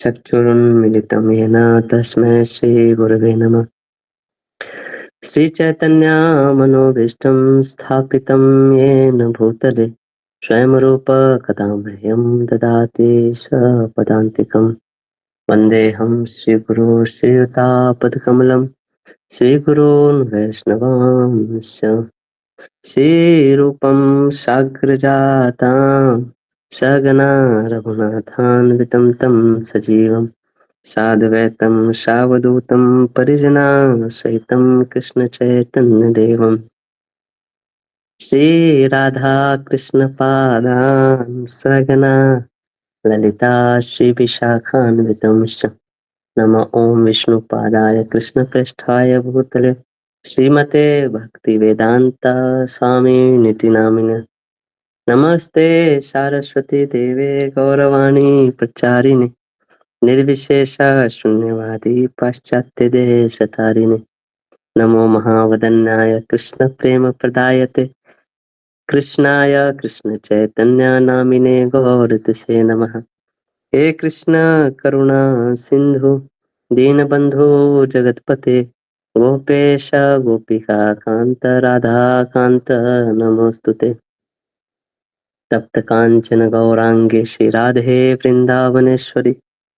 चक्षुरुन्मिलितं येन तस्मै श्रीगुरवे नमः। श्रीचैतन्यमनोभीष्टं स्थापितं येन भूतले स्वयं रूप कदा मह्यं ददाति स्वपदान्तिकं। वन्देऽहं श्रीगुरो श्रीयुतापदकमलं श्रीगुरून् वैष्णवांश्च श्रीरूपं साग्रजातां सगना रघुनाथान्वितं तं सजीवं साद्वैतं सावधूतं परिजनासहितं कृष्णचैतन्यदेवं श्रीराधाकृष्णपादान् सगना ललिता श्रीविशाखान्वितंश्च नमो ॐ विष्णुपादाय कृष्णप्रेष्ठाय भूतले श्रीमते भक्तिवेदांता स्वामिनिति नामिने। नमस्ते सारस्वती देवे गौरवाणी प्रचारिणे निर्विशेष शून्यवादी पाश्चात्य देशतारिणे। नमो महावदन्याय कृष्ण प्रेम प्रदायते कृष्णाय कृष्ण चैतन्य नामिने गौरतसे नमः। हे कृष्ण करुणा सिंधु दीनबंधु जगतपते गोपेश गोपिका कांत राधा कांत नमोस्तुते। तप्त कांचन गौरांगे श्री राधे वृंदावनेश्वरी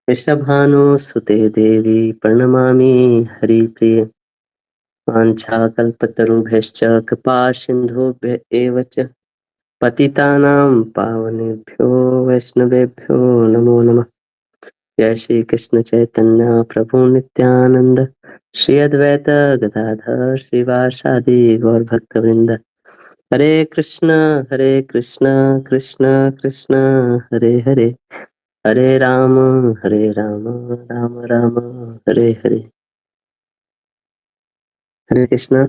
वृषभानुसुते देवी प्रणमामि हरिप्रिये। वाञ्छाकल्पतरुभ्यश्च कृपा सिन्धुभ्य एव च पतितानां पावनेभ्यो वैष्णवेभ्यो नमो नमः। जय श्री कृष्ण चैतन्य प्रभु नित्यानंद श्री अद्वैत गदाधर श्रीवासादि गौर भक्तवृंद। हरे कृष्ण कृष्ण कृष्ण हरे हरे हरे राम राम राम हरे हरे। हरे कृष्ण।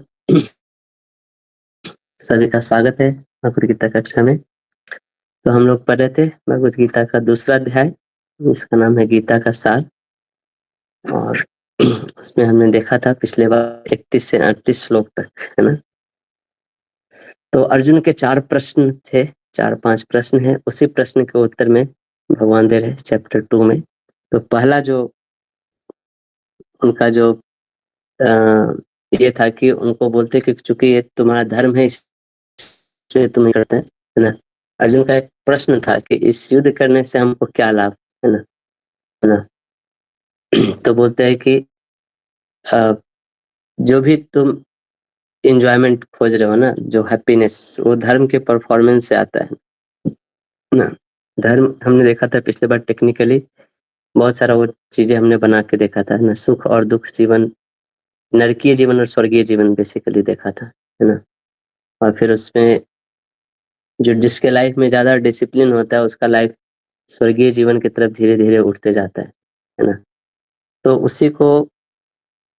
सभी का स्वागत है भगवद गीता कक्षा में। तो हम लोग पढ़ रहे थे भगवद गीता का दूसरा अध्याय, इसका नाम है गीता का सार। और उसमें हमने देखा था पिछले बार 31 से 38 श्लोक तक, है ना। तो अर्जुन के 4 प्रश्न थे, 4-5 प्रश्न है। उसी प्रश्न के उत्तर में भगवान दे रहे चैप्टर 2 में। तो पहला जो उनका जो ये था कि उनको बोलते कि चूंकि ये तुम्हारा धर्म है इसलिए तुम नहीं करते, है ना। अर्जुन का एक प्रश्न था कि इस युद्ध करने से हमको क्या लाभ, है ना, है ना। तो बोलते हैं कि जो भी तुम एंजॉयमेंट खोज रहे हो ना, जो हैप्पीनेस, वो धर्म के परफॉर्मेंस से आता है ना। धर्म हमने देखा था पिछले बार टेक्निकली बहुत सारा वो चीजें हमने बना के देखा था ना। सुख और दुख जीवन, नरकीय जीवन और स्वर्गीय जीवन बेसिकली देखा था, है ना। और फिर उसमें जो जिसके लाइफ में ज्यादा डिसिप्लिन होता है उसका लाइफ स्वर्गीय जीवन की तरफ धीरे धीरे उठते जाता है ना। तो उसी को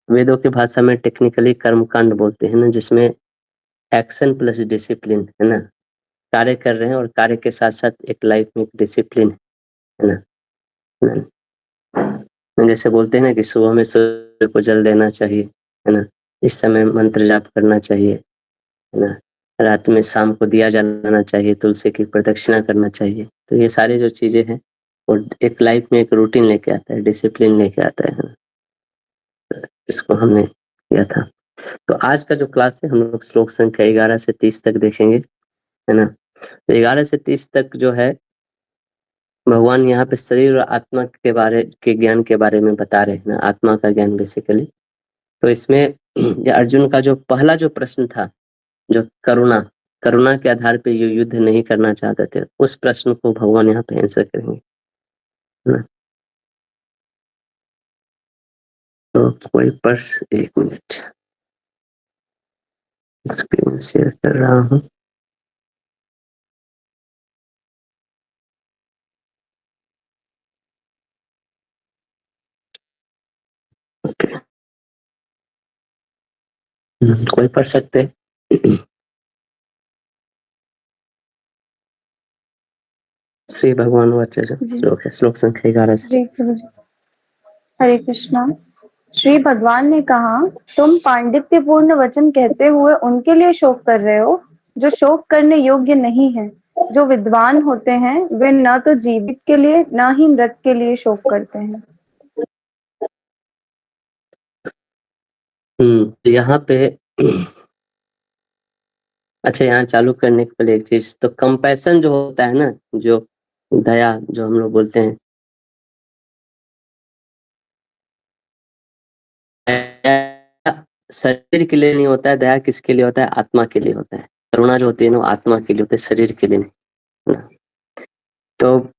वेदों की भाषा में टेक्निकली कर्मकांड बोलते हैं ना, जिसमें एक्शन प्लस डिसिप्लिन, है ना। कार्य कर रहे हैं और कार्य के साथ साथ एक लाइफ में एक डिसिप्लिन, है ना। जैसे बोलते हैं ना कि सुबह में सूर्य को जल देना चाहिए, है ना। इस समय मंत्र जाप करना चाहिए, है ना। रात में शाम को दिया जलाना चाहिए, तुलसी की प्रदक्षिणा करना चाहिए। तो ये सारी जो चीजें हैं वो एक लाइफ में एक रूटीन लेके आता है, डिसिप्लिन लेके आता है ना? इसको हमने किया था। तो आज का जो क्लास है हम लोग श्लोक संख्या 11 से 30 तक देखेंगे, है ना। तो 11 से 30 तक जो है भगवान यहाँ पे शरीर और आत्मा के बारे के ज्ञान के बारे में बता रहे हैं ना, आत्मा का ज्ञान बेसिकली। तो इसमें अर्जुन का जो पहला जो प्रश्न था, जो करुणा करुणा के आधार पे ये युद्ध नहीं करना चाहते थे, उस प्रश्न को भगवान यहाँ पे आंसर करेंगे, है ना। तो कोई प्रश्न, 1 मिनट स्क्रीन शेयर कर रहा हूँ। कोई पढ़ सकते हैं? श्री भगवान वाचा जो श्लोक है, श्लोक संख्या 11 से। हरे कृष्णा। श्री भगवान ने कहा, तुम पांडित्यपूर्ण वचन कहते हुए उनके लिए शोक कर रहे हो जो शोक करने योग्य नहीं है। जो विद्वान होते हैं वे न तो जीवित के लिए न ही मृत के लिए शोक करते हैं। तो यहाँ पे अच्छा, यहाँ चालू करने के पहले एक चीज, तो कंपैशन जो होता है ना, जो दया जो हम लोग बोलते हैं, दया शरीर के लिए नहीं होता है। दया किसके लिए होता है? आत्मा के लिए होता है। करुणा जो होती है ना, वो आत्मा के लिए होती है, शरीर के लिए नहीं, है ना। तो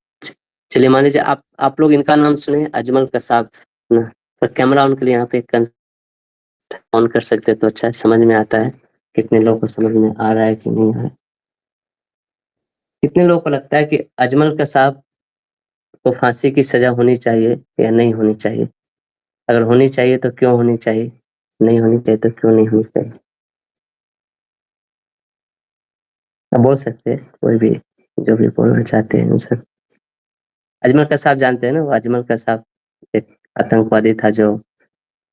चलिए, मान लीजिए आप लोग इनका नाम सुने, अजमल कसाब, है ना। तो कैमरा ऑन के लिए यहाँ पे ऑन कर सकते हैं तो अच्छा है, समझ में आता है कितने लोगों को समझ में आ रहा है कि नहीं आ रहा है। कितने लोगों को लगता है कि अजमल कसाब को फांसी की सजा होनी चाहिए या नहीं होनी चाहिए? अगर होनी चाहिए तो क्यों होनी चाहिए, नहीं होनी चाहिए तो क्यों नहीं होनी चाहिए? आप बोल सकते हैं, कोई भी जो भी बोलना चाहते हैं आंसर। अजमल कसाब जानते हैं ना, वो अजमल कसाब एक आतंकवादी था जो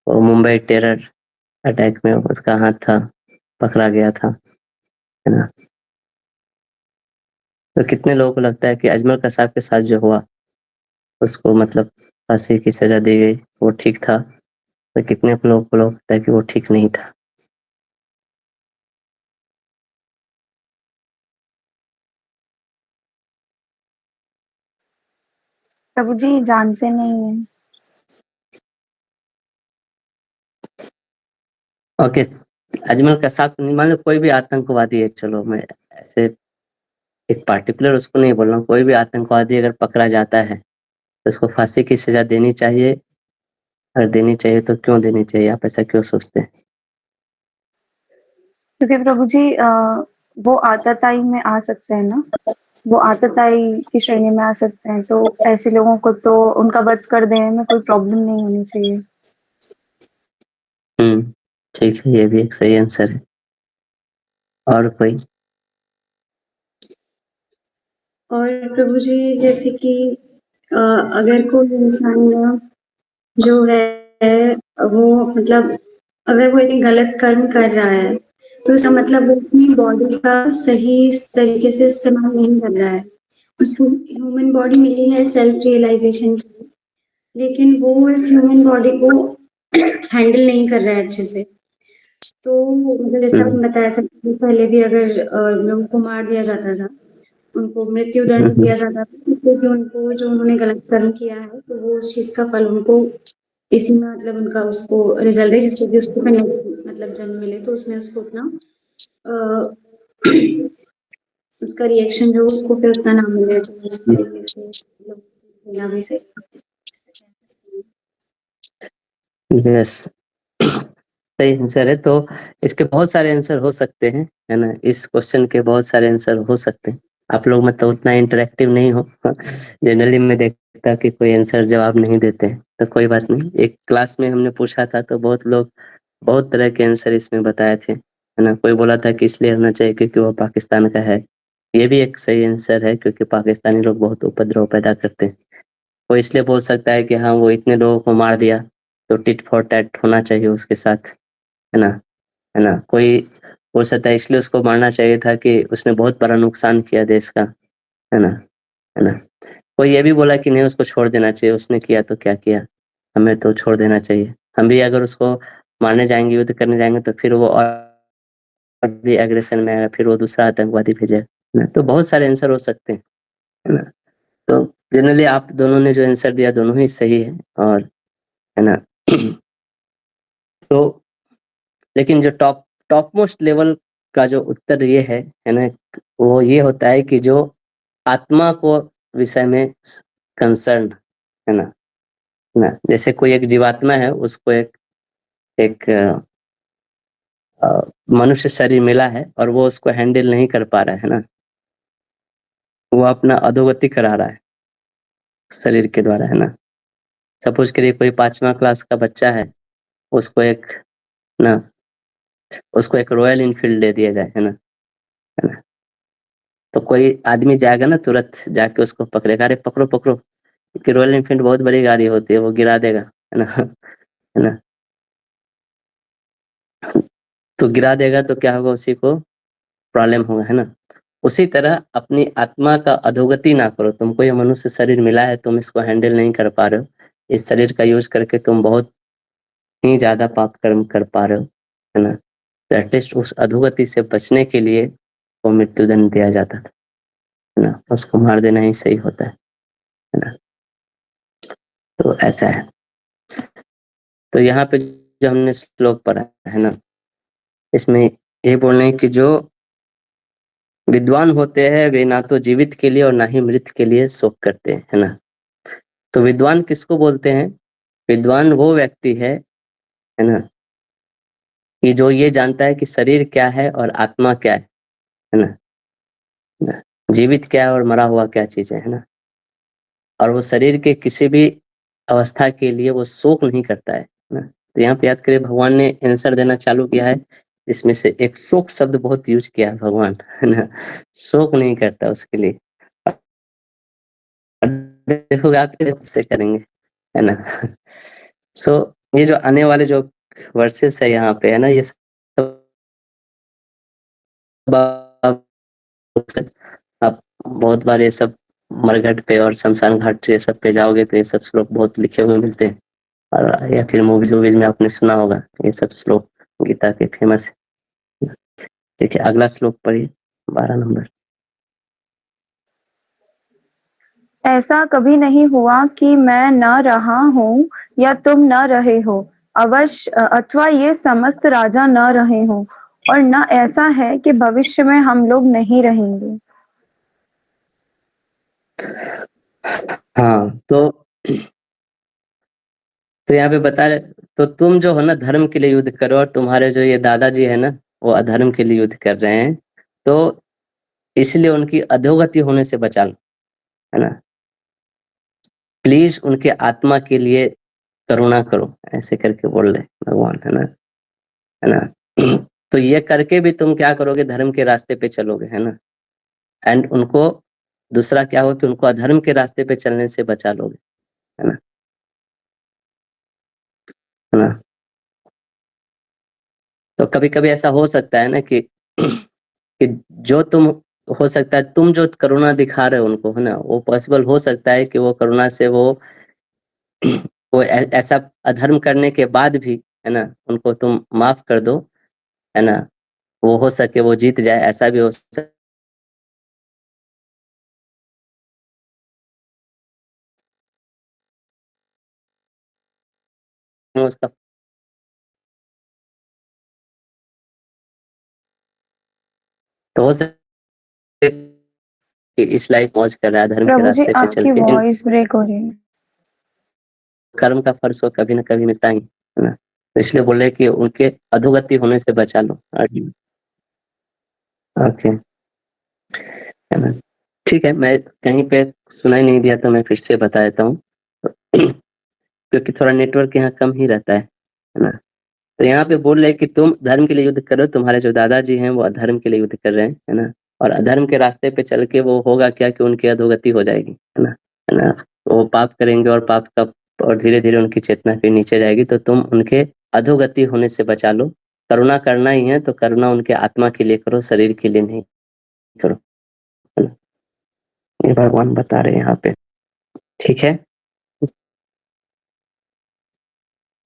वो मुंबई टेरर अटैक में उसका हाथ था, पकड़ा गया था, है ना। तो कितने लोगों को लगता है कि अजमल कसाब के साथ जो हुआ उसको मतलब फांसी की सजा दी गई, वो ठीक था? तो कितने लोगों को लगता है कि वो ठीक नहीं था? प्रभु जी जानते नहीं हैं। ओके, अजमल कसाब मान लो कोई भी आतंकवादी है, चलो मैं ऐसे एक पार्टिकुलर उसको नहीं बोल रहा हूँ, कोई भी आतंकवादी अगर पकड़ा जाता है तो उसको फांसी की सजा देनी चाहिए? अगर देनी चाहिए तो क्यों देनी चाहिए, आप ऐसा क्यों सोचते हैं? क्योंकि प्रभु जी वो आतताई में आ सकते हैं ना, वो आतताई की श्रेणी में आ सकते हैं, तो ऐसे लोगों को तो उनका वध कर देने में कोई प्रॉब्लम नहीं होनी चाहिए। ठीक है, ये भी एक सही आंसर है। और कोई? और प्रभु जी जैसे कि अगर कोई इंसान जो है वो मतलब अगर वो एक गलत कर्म कर रहा है तो इसका मतलब वो अपनी बॉडी का सही तरीके से इस्तेमाल नहीं कर रहा है। उसको ह्यूमन बॉडी मिली है सेल्फ रियलाइजेशन की, लेकिन वो इस ह्यूमन बॉडी को हैंडल नहीं कर रहा है अच्छे से। तो मतलब जैसा आपने बताया था कि पहले भी अगर लोगों को मार दिया जाता था, उनको मृत्युदंड दिया जाता था, क्योंकि उनको जो उन्होंने गलत कर्म किया है तो वो उस चीज़ का फल उनको इसी में मतलब उनका उसको रिजल्ट है, जिससे कि उसको फिर मतलब जन्म मिले तो उसमें उसको उतना उसका रिएक्शन जो उसको फिर उतना ना मिले, तो इस तरीके से मतलब मिला भी सही। यस, सही आंसर है। तो इसके बहुत सारे आंसर हो सकते हैं, है ना। इस क्वेश्चन के बहुत सारे आंसर हो सकते हैं। आप लोग मतलब उतना इंटरेक्टिव नहीं हो। जनरली मैं देखता कि कोई आंसर जवाब नहीं देते हैं, तो कोई बात नहीं। एक क्लास में हमने पूछा था तो बहुत लोग बहुत तरह के आंसर इसमें बताए थे, है ना। कोई बोला था कि इसलिए होना चाहिए क्योंकि वो पाकिस्तान का है, ये भी एक सही आंसर है, क्योंकि पाकिस्तानी लोग बहुत उपद्रव पैदा करते हैं। कोई इसलिए बोल सकता है कि हाँ वो इतने लोगों को मार दिया तो टिट फॉर टैट होना चाहिए उसके साथ, है ना, है ना। कोई बोल सकता है इसलिए उसको मारना चाहिए था कि उसने बहुत बड़ा नुकसान किया देश का, है ना, है ना। कोई ये भी बोला कि नहीं उसको छोड़ देना चाहिए, उसने किया तो क्या किया, हमें तो छोड़ देना चाहिए। हम भी अगर उसको मारने जाएंगे, युद्ध करने जाएंगे तो फिर वो और भी एग्रेशन में आएगा, फिर वो दूसरा आतंकवादी भेजेगा, है ना। तो बहुत सारे आंसर हो सकते हैं, है ना। तो जनरली आप दोनों ने जो आंसर दिया दोनों ही सही है, और है ना। तो लेकिन जो टॉप टॉप मोस्ट लेवल का जो उत्तर ये है ना, वो ये होता है कि जो आत्मा को विषय में कंसर्न, है ना, है ना। जैसे कोई एक जीवात्मा है, उसको एक एक मनुष्य शरीर मिला है और वो उसको हैंडल नहीं कर पा रहा है ना, वो अपना अधोगति करा रहा है शरीर के द्वारा, है ना। सपोज करिए कोई 5वां क्लास का बच्चा है, उसको एक ना उसको एक रॉयल इनफील्ड दे दिया जाए, है ना। तो कोई आदमी जाएगा ना, तुरंत जाके उसको पकड़ेगा, अरे पकड़ो पकड़ो, क्योंकि रॉयल इनफील्ड बहुत बड़ी गाड़ी होती है, वो गिरा देगा, है ना, है ना। तो गिरा देगा तो क्या होगा, उसी को प्रॉब्लम होगा, है ना। उसी तरह अपनी आत्मा का अधोगति ना करो। तुमको ये मनुष्य शरीर मिला है, तुम इसको हैंडल नहीं कर पा रहे हो। इस शरीर का यूज़ करके तुम बहुत ही ज़्यादा पाप कर्म कर पा रहे हो, है ना? तो एटलीस्ट उस अधोगति से बचने के लिए वो मृत्युदंड दिया जाता था, है ना? उसको मार देना ही सही होता है ना? तो ऐसा है। तो यहाँ पे जो हमने श्लोक पढ़ा है ना, इसमें ये बोल रहे हैं कि जो विद्वान होते हैं वे ना तो जीवित के लिए और ना ही मृत के लिए शोक करते हैं, है ना? तो विद्वान किसको बोलते हैं? विद्वान वो व्यक्ति है ना, कि जो ये जानता है कि शरीर क्या है और आत्मा क्या है ना? ना? जीवित क्या है और मरा हुआ क्या चीज़ है ना? और वो शरीर के किसी भी अवस्था के लिए वो शोक नहीं करता है ना? तो यहाँ पे याद करिए भगवान ने आंसर देना चालू किया है, इसमें से एक शोक शब्द बहुत यूज़ किया है भगवान, है ना? शोक नहीं करता उसके लिए। देखोगे आप कैसे करेंगे, है ना? सो ये जो आने वाले जो वर्सेस है यहाँ पे, है ना, ये सब आप बहुत बार ये सब मरघट पे और शमशान घाट ये सब पे जाओगे तो ये सब श्लोक बहुत लिखे हुए मिलते हैं, और या फिर मूवीज वूवीज में आपने सुना होगा ये सब श्लोक गीता के फेमस है। देखिए अगला श्लोक पढ़िए 12 नंबर। ऐसा कभी नहीं हुआ कि मैं न रहा हूँ या तुम न रहे हो, अवश्य अथवा ये समस्त राजा न रहे हो, और न ऐसा है कि भविष्य में हम लोग नहीं रहेंगे। हाँ तो यहाँ पे बता रहे, तो तुम जो हो ना धर्म के लिए युद्ध करो, और तुम्हारे जो ये दादाजी है ना वो अधर्म के लिए युद्ध कर रहे हैं, तो इसलिए उनकी अधोगति होने से बचा लो, है ना? प्लीज उनके आत्मा के लिए करुणा करो, ऐसे करके बोल रहे भगवान, है ना? है ना? तो ये करके भी तुम क्या करोगे? धर्म के रास्ते पे चलोगे, है ना? एंड उनको दूसरा क्या होगा कि उनको अधर्म के रास्ते पे चलने से बचा लोगे, है ना? है ना? तो कभी-कभी ऐसा हो सकता है ना कि कि जो तुम, हो सकता है तुम जो करुणा दिखा रहे हो उनको, है ना, वो पॉसिबल हो सकता है कि वो करुणा से वो वो ऐसा अधर्म करने के बाद भी, है ना, उनको तुम माफ कर दो, है ना? वो हो सके वो जीत जाए, ऐसा भी हो सकता है उसका, तो हो सकता है कि इस लाइफ मौज कर रहा है धर्म के प्रभु जी रास्ते पे चल आपकी के, लेकिन वॉइस ब्रेक हो रही है। कर्म का फल सो कभी ना कभी मिलता ही, है ना? तो इसलिए बोले कि उनके अधोगति होने से बचा लो। ओके, है ना? ठीक है, मैं कहीं पे सुनाई नहीं दिया तो मैं फिर से बता देता हूँ। क्योंकि थोड़ा नेटवर्क यहाँ कम ही रहता है ना? तो यहाँ पे बोल रहे हैं कि तुम धर्म के लिए युद्ध करो, तुम्हारे जो दादाजी हैं वो अधर्म के लिए युद्ध कर रहे हैं, है ना? और अधर्म के रास्ते पे चल के वो होगा क्या कि उनकी अधोगति हो जाएगी, है ना? है ना? वो पाप करेंगे और पाप का, और धीरे-धीरे उनकी चेतना फिर नीचे जाएगी, तो तुम उनके अधोगति होने से बचा लो। करुणा करना ही है तो करुणा उनके आत्मा के लिए करो, शरीर के लिए नहीं करो, है ना? ये भगवान बता रहे हैं यहाँ पे, ठीक है?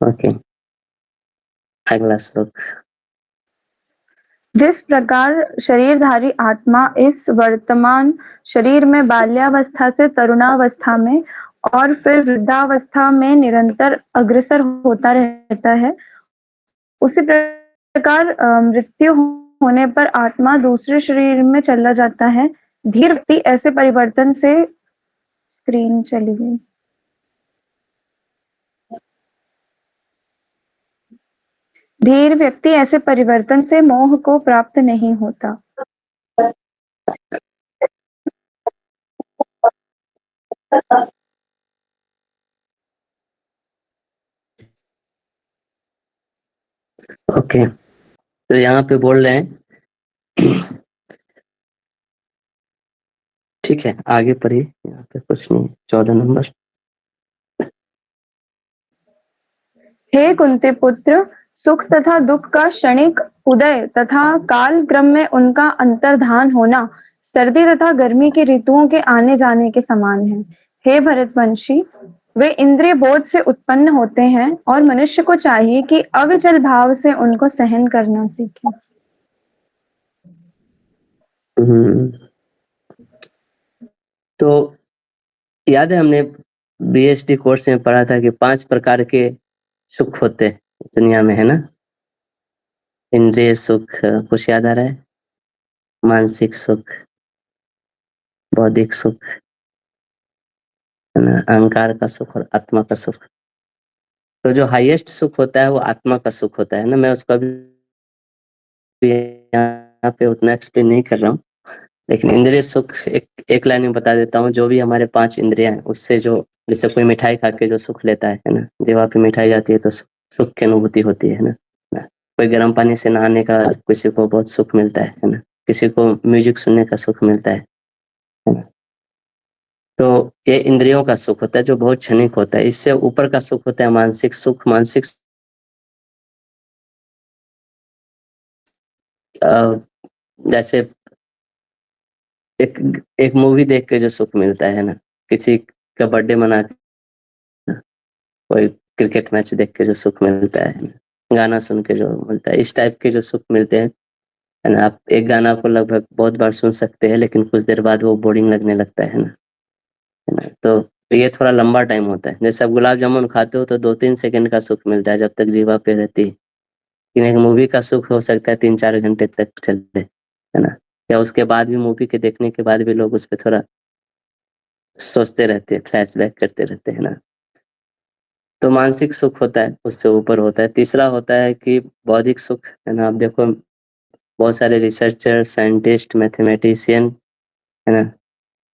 ओके, अगला श्लोक। जिस प्रकार शरीरधारी आत्मा इस वर्तमान शरीर में बाल्यावस्था से तरुणावस्था में और फिर वृद्धावस्था में निरंतर अग्रसर होता रहता है, उसी प्रकार मृत्यु होने पर आत्मा दूसरे शरीर में चला जाता है। धीर व्यक्ति ऐसे परिवर्तन से, स्क्रीन चली गई। धीर व्यक्ति ऐसे परिवर्तन से मोह को प्राप्त नहीं होता। ओके, तो यहाँ पे बोल रहे हैं, ठीक है आगे पढ़िए, यहाँ पे कुछ नहीं, 14 नंबर। हे कुंती पुत्र, सुख तथा दुख का क्षणिक उदय तथा काल क्रम में उनका अंतर्धान होना सर्दी तथा गर्मी के ऋतुओं के आने जाने के समान है। हे भरतवंशी, वे इंद्रिय बोध से उत्पन्न होते हैं और मनुष्य को चाहिए कि अविचल भाव से उनको सहन करना सीखे। तो याद है हमने बीएसटी कोर्स में पढ़ा था कि 5 प्रकार के सुख होते हैं दुनिया में, है ना? इंद्रिय सुख, कुछ याद आ रहा है? मानसिक सुख, बौद्धिक सुख, है ना? अहंकार का सुख और आत्मा का सुख। तो जो हाईएस्ट सुख होता है वो आत्मा का सुख होता है ना। मैं उसको अभी यहाँ पे उतना एक्सप्लेन नहीं कर रहा हूँ, लेकिन इंद्रिय सुख एक लाइन में बता देता हूँ। जो भी हमारे 5 इंद्रियां हैं उससे जो, जैसे कोई मिठाई खा के जो सुख लेता है ना, जीवा पे मिठाई जाती है तो सुख की अनुभूति होती है ना। कोई गर्म पानी से नहाने का किसी को बहुत सुख मिलता है ना। किसी को म्यूजिक सुनने का सुख मिलता है ना। तो ये इंद्रियों का सुख होता है जो बहुत क्षणिक होता है। इससे ऊपर का सुख होता है मानसिक सुख। मानसिक जैसे एक मूवी देख के जो सुख मिलता है ना, किसी का बर्थडे मना के, कोई क्रिकेट मैच देख के जो सुख मिलता है, गाना सुन के जो मिलता है, इस टाइप के जो सुख मिलते हैं, है ना। आप एक गाना को लगभग बहुत बार सुन सकते हैं, लेकिन कुछ देर बाद वो बोरिंग लगने लगता है ना। तो ये थोड़ा लंबा टाइम होता है। जैसे आप गुलाब जामुन खाते हो तो 2-3 सेकंड का सुख मिलता है जब तक जीवा पे रहती है, लेकिन एक मूवी का सुख हो सकता है 3-4 घंटे तक चलते, है ना। या उसके बाद भी, मूवी के देखने के बाद भी लोग उस पर थोड़ा सोचते रहते हैं, फ्लैशबैक करते रहते हैं ना। तो मानसिक सुख होता है, उससे ऊपर होता है। तीसरा होता है कि बौद्धिक सुख, है ना। आप देखो बहुत सारे रिसर्चर, साइंटिस्ट, मैथमेटिशियन, है ना,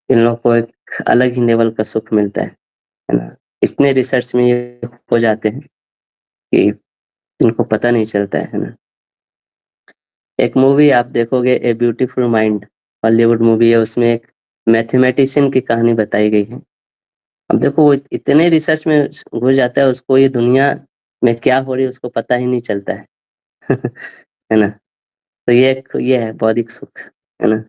इन लोगों को एक अलग ही लेवल का सुख मिलता है ना। इतने रिसर्च में ये हो जाते हैं कि इनको पता नहीं चलता है ना। एक मूवी आप देखोगे, a beautiful mind, Hollywood movie है, उसमें एक मैथमेटिशियन की कहानी बताई गई है। अब देखो वो इतने रिसर्च में घुस जाता है, उसको ये दुनिया में क्या हो रही है उसको पता ही नहीं चलता है है ना। तो ये है बौद्धिक सुख, है ना।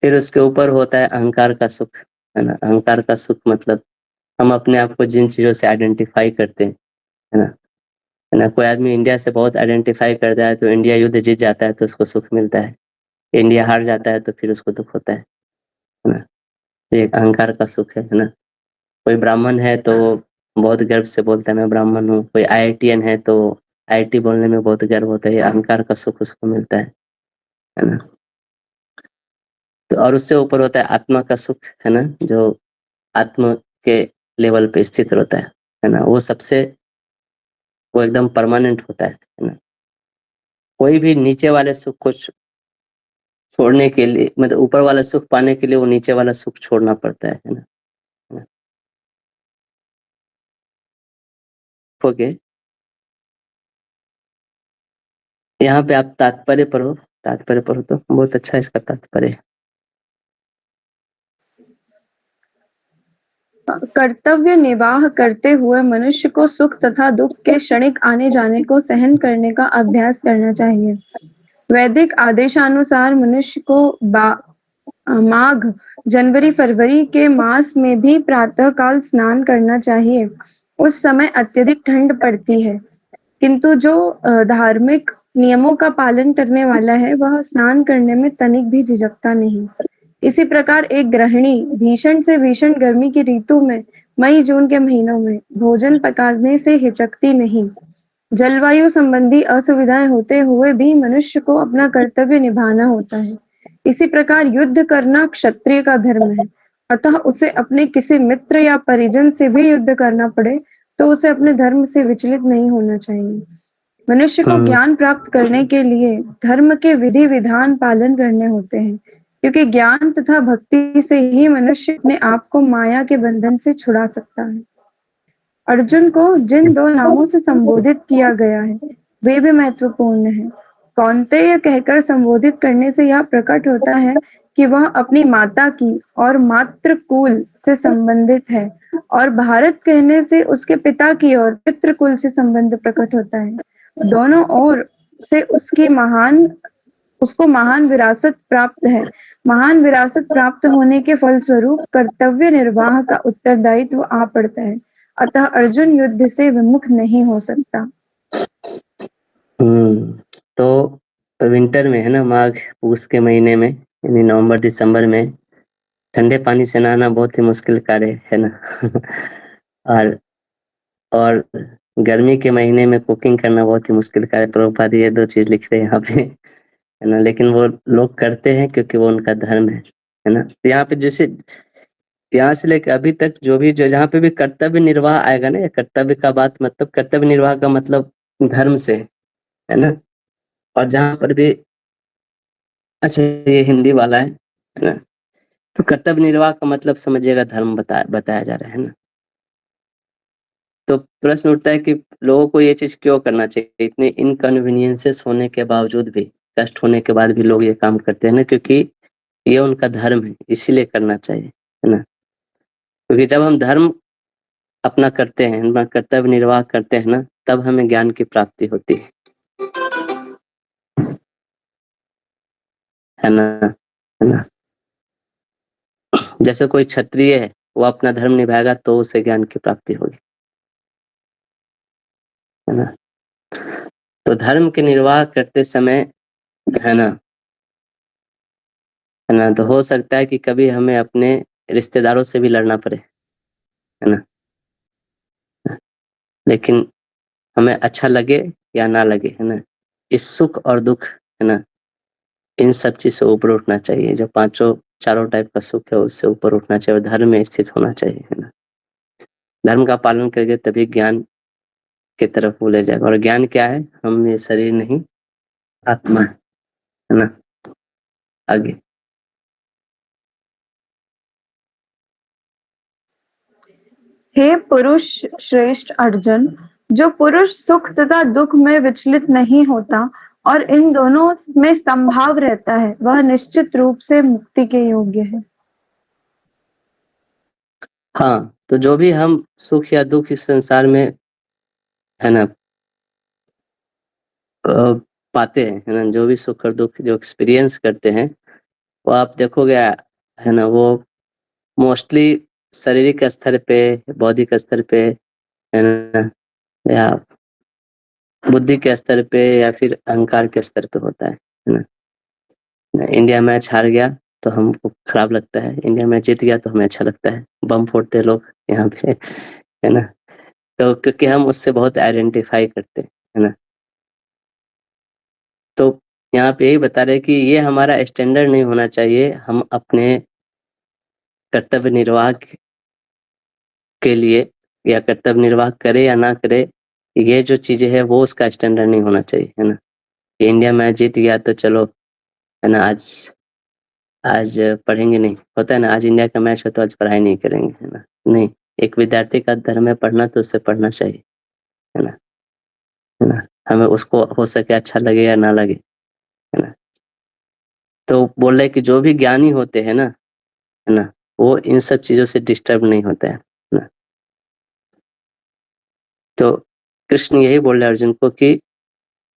फिर उसके ऊपर होता है अहंकार का सुख, है ना। अहंकार का सुख मतलब हम अपने आप को जिन चीजों से आइडेंटिफाई करते हैं, है ना। है ना, कोई आदमी इंडिया से बहुत आइडेंटिफाई करता है तो इंडिया युद्ध जीत जाता है तो उसको सुख मिलता है। इंडिया हार जाता है तो फिर उसको दुख होता है ना। ये एक अहंकार का सुख है ना। कोई ब्राह्मण है तो बहुत गर्व से बोलता है मैं ब्राह्मण हूँ। कोई आईआईटीएन है तो आईआईटी बोलने में बहुत गर्व होता है। ये अहंकार का सुख उसको मिलता है ना। तो और उससे ऊपर होता है आत्मा का सुख, है ना, जो आत्मा के लेवल पे स्थित होता है ना। वो एकदम परमानेंट होता है ना। कोई भी नीचे वाले सुख को छोड़ने के लिए, मतलब ऊपर वाला सुख पाने के लिए वो नीचे वाला सुख छोड़ना पड़ता है ना। ओके, यहाँ पे आप तात्पर्य पढ़ो तो बहुत अच्छा इसका तात्पर्य है। कर्तव्य निर्वाह करते हुए मनुष्य को सुख तथा दुख के क्षणिक आने जाने को सहन करने का अभ्यास करना चाहिए। वैदिक आदेशानुसार मनुष्य को माघ, जनवरी, फरवरी के मास में भी प्रातः काल स्नान करना चाहिए। उस समय अत्यधिक ठंड पड़ती है, किंतु जो धार्मिक नियमों का पालन करने वाला है वह स्नान करने में तनिक भी झिझकता नहीं। इसी प्रकार एक गृहिणी भीषण से भीषण गर्मी की ऋतु में मई जून के महीनों में भोजन पकाने से हिचकती नहीं। जलवायु संबंधी असुविधाएं होते हुए भी मनुष्य को अपना कर्तव्य निभाना होता है। इसी प्रकार युद्ध करना क्षत्रिय का धर्म है, अतः उसे अपने किसी मित्र या परिजन से भी युद्ध करना पड़े तो उसे अपने धर्म से विचलित नहीं होना चाहिए। मनुष्य को ज्ञान प्राप्त करने के लिए धर्म के विधि विधान पालन करने होते हैं, क्योंकि ज्ञान तथा भक्ति से ही मनुष्य अपने आप को माया के बंधन से छुड़ा सकता है। अर्जुन को जिन 2 नामों से संबोधित किया गया है वे भी महत्वपूर्ण हैं। कौन्तेय कहकर संबोधित करने से यह प्रकट होता है कि वह अपनी माता की और मातृकुल से संबंधित है, और भारत कहने से उसके पिता की और पितृकुल से संबंध प्रकट होता है। दोनों ओर से उसकी महान उसको महान विरासत प्राप्त है। महान विरासत प्राप्त होने के फलस्वरूप कर्तव्य निर्वाह का उत्तरदायित्व आ पड़ता है। अतः अर्जुन युद्ध से विमुख नहीं हो सकता। तो विंटर में है ना, माघ पूस के महीने में यानी नवंबर दिसंबर में ठंडे पानी से नहाना बहुत ही मुश्किल कार्य है ना। और गर्मी के महीने में कुकिंग करना बहुत ही मुश्किल कार्य। प्रभुपाद ये 2 चीज लिख रहे हैं यहाँ पे, है ना, लेकिन वो लोग करते हैं क्योंकि वो उनका धर्म है ना। तो यहाँ पे जैसे यहाँ से लेकर अभी तक जो जहाँ पे भी कर्तव्य निर्वाह आएगा ना, या कर्तव्य का बात मतलब कर्तव्य निर्वाह का मतलब धर्म से है ना। और जहाँ पर भी अच्छा ये हिंदी वाला है ना, तो कर्तव्य निर्वाह का मतलब समझिएगा धर्म बताया जा रहा है ना। तो प्रश्न उठता है कि लोगों को ये चीज क्यों करना चाहिए। इतने इनकन्वीनियंसेस होने के बावजूद भी, कष्ट होने के बाद भी लोग ये काम करते हैं ना, क्योंकि ये उनका धर्म है, इसीलिए करना चाहिए, है ना। क्योंकि जब हम धर्म अपना करते हैं, अपना कर्तव्य निर्वाह करते हैं ना, तब हमें ज्ञान की प्राप्ति होती है ना, है ना। जैसे कोई क्षत्रिय है, वो अपना धर्म निभाएगा तो उसे ज्ञान की प्राप्ति होगी, है ना। तो धर्म के निर्वाह करते समय है ना, तो हो सकता है कि कभी हमें अपने रिश्तेदारों से भी लड़ना पड़े, है ना। लेकिन हमें अच्छा लगे या ना लगे, है ना, इस सुख और दुख, है ना, इन सब चीज से ऊपर उठना चाहिए। जो चारों टाइप का सुख है उससे ऊपर उठना चाहिए और धर्म में स्थित होना चाहिए, है ना। धर्म का पालन करके तभी ज्ञान की तरफ वो ले जाएगा। और ज्ञान क्या है? हम ये शरीर नहीं, आत्मा है ना। आगे हे पुरुष श्रेष्ठ अर्जुन, जो पुरुष सुख तथा दुख में विचलित नहीं होता और इन दोनों में संभाव रहता है, वह निश्चित रूप से मुक्ति के योग्य है। हाँ, तो जो भी हम सुख या दुख इस संसार में, है ना, पाते हैं, है ना, जो भी सुख और दुख जो एक्सपीरियंस करते हैं, वो आप देखोगे, है ना, वो मोस्टली शारीरिक स्तर पे, बौद्धिक स्तर पे, है ना, या बुद्धि के स्तर पे, या फिर अहंकार के स्तर पे होता है ना। इंडिया मैच हार गया तो हमको खराब लगता है, इंडिया मैच जीत गया तो हमें अच्छा लगता है। बम फोड़ते हैं लोग यहाँ पे, है ना। तो क्योंकि हम उससे बहुत आइडेंटिफाई करते हैं, है ना। तो यहाँ पे यही बता रहे कि ये हमारा स्टैंडर्ड नहीं होना चाहिए। हम अपने कर्तव्य निर्वाह के लिए, या कर्तव्य निर्वाह करे या ना करे, ये जो चीजें है वो उसका स्टैंडर्ड नहीं होना चाहिए, है ना। कि इंडिया मैच जीत गया तो चलो, है ना, आज आज पढ़ेंगे नहीं, होता है ना, आज इंडिया का मैच हो तो आज पढ़ाई नहीं करेंगे, है ना। नहीं, एक विद्यार्थी का धर्म है पढ़ना, तो उससे पढ़ना चाहिए, है ना, है ना। हमें उसको हो सके अच्छा लगे या ना लगे, है ना। तो बोल रहे कि जो भी ज्ञानी होते हैं ना, है ना, वो इन सब चीजों से डिस्टर्ब नहीं होता है ना। तो कृष्ण यही बोल रहे अर्जुन को कि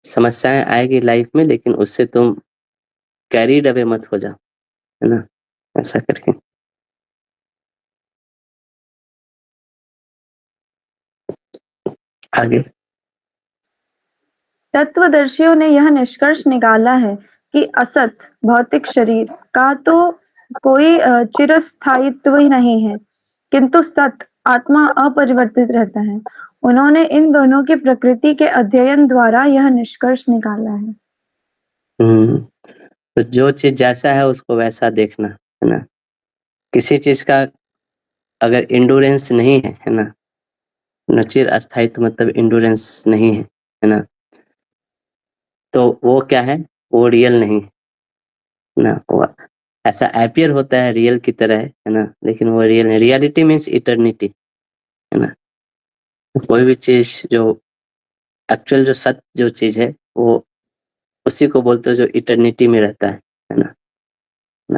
समस्याएं आएगी लाइफ में, लेकिन उससे तुम कैरीड अवे मत हो जाओ, है ना, ऐसा करके। आगे तत्वदर्शियों ने यह निष्कर्ष निकाला है कि असत भौतिक शरीर का तो कोई चिरस्थायित्व ही नहीं है, किंतु सत आत्मा अपरिवर्तित रहता है। उन्होंने इन दोनों की प्रकृति के अध्ययन द्वारा यह निष्कर्ष निकाला है। तो जो चीज जैसा है उसको वैसा देखना, है ना। किसी चीज का अगर इंडोरेंस नहीं है ना, चिर अस्थायित्व मतलब इंडोरेंस नहीं है ना, तो वो क्या है? वो रियल नहीं है ना। वो ऐसा अपीयर होता है रियल की तरह, है ना, लेकिन वो रियल नहीं। रियलिटी मीन्स इटर्निटी, है ना। कोई भी चीज जो एक्चुअल जो सत्य जो चीज है, वो उसी को बोलते हो जो इटर्निटी में रहता है ना।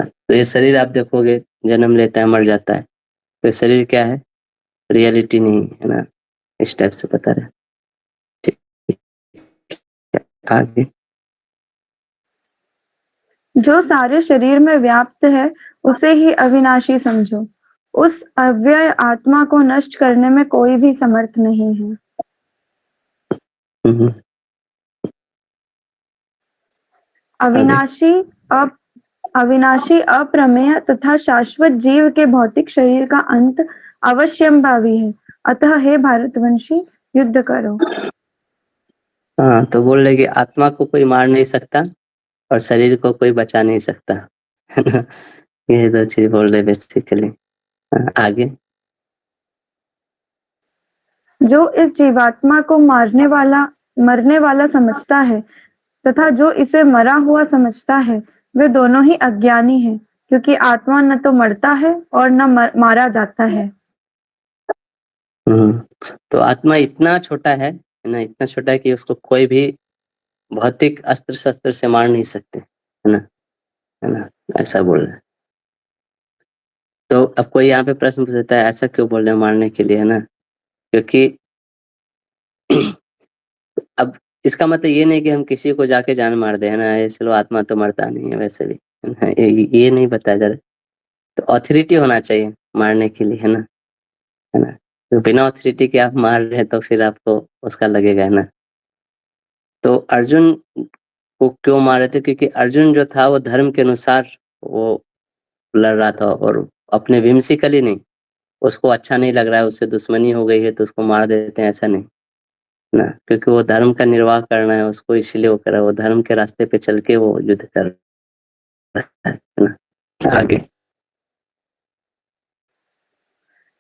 तो ये शरीर आप देखोगे जन्म लेता है, मर जाता है, तो ये शरीर क्या है? रियलिटी नहीं है ना। इस टाइप से बता रहे हैं। ठीक, आगे जो सारे शरीर में व्याप्त है उसे ही अविनाशी समझो। उस अव्यय आत्मा को नष्ट करने में कोई भी समर्थ नहीं है। हम्म, आगे। अविनाशी अप्रमेय तथा शाश्वत जीव के भौतिक शरीर का अंत अवश्यंभावी है। अतः हे भारतवंशी, युद्ध करो। हाँ, तो बोल रहे कि आत्मा को कोई मार नहीं सकता और शरीर को कोई बचा नहीं सकता, है ना। ये दो चीज बोल रहे बेसिकली। आगे। जो इस जीवात्मा को मरने वाला समझता है तथा जो इसे मरा हुआ समझता है, वे दोनों ही अज्ञानी हैं, क्योंकि आत्मा न तो मरता है और न मारा जाता है। तो आत्मा इतना छोटा है ना, इतना छोटा है कि उसको कोई भी भौतिक अस्त्र शस्त्र से मार नहीं सकते, है ना, है ना। ऐसा बोल रहे हैं। तो अब कोई यहाँ पे प्रश्न पूछता है ऐसा क्यों बोल रहे हैं मारने के लिए, है ना, क्योंकि अब इसका मतलब ये नहीं कि हम किसी को जाके जान मार दे, है ना, ऐसे लो आत्मा तो मरता नहीं है वैसे भी, है ना, ये नहीं बताया जा रहा। तो ऑथोरिटी होना चाहिए मारने के लिए, है ना। तो बिना ऑथोरिटी के आप मार रहे हैं तो फिर आपको उसका लगेगा, है ना। तो अर्जुन को क्यों मारे थे, क्योंकि अर्जुन जो था वो धर्म के अनुसार वो लड़ रहा था और अपने whimsically नहीं, उसको अच्छा नहीं लग रहा है, उससे दुश्मनी हो गई है तो उसको मार देते हैं, ऐसा नहीं ना, क्योंकि वो धर्म का निर्वाह करना है उसको, इसीलिए वो कर रहा है, वो धर्म के रास्ते पे चल के वो युद्ध कर रहा है ना। आगे।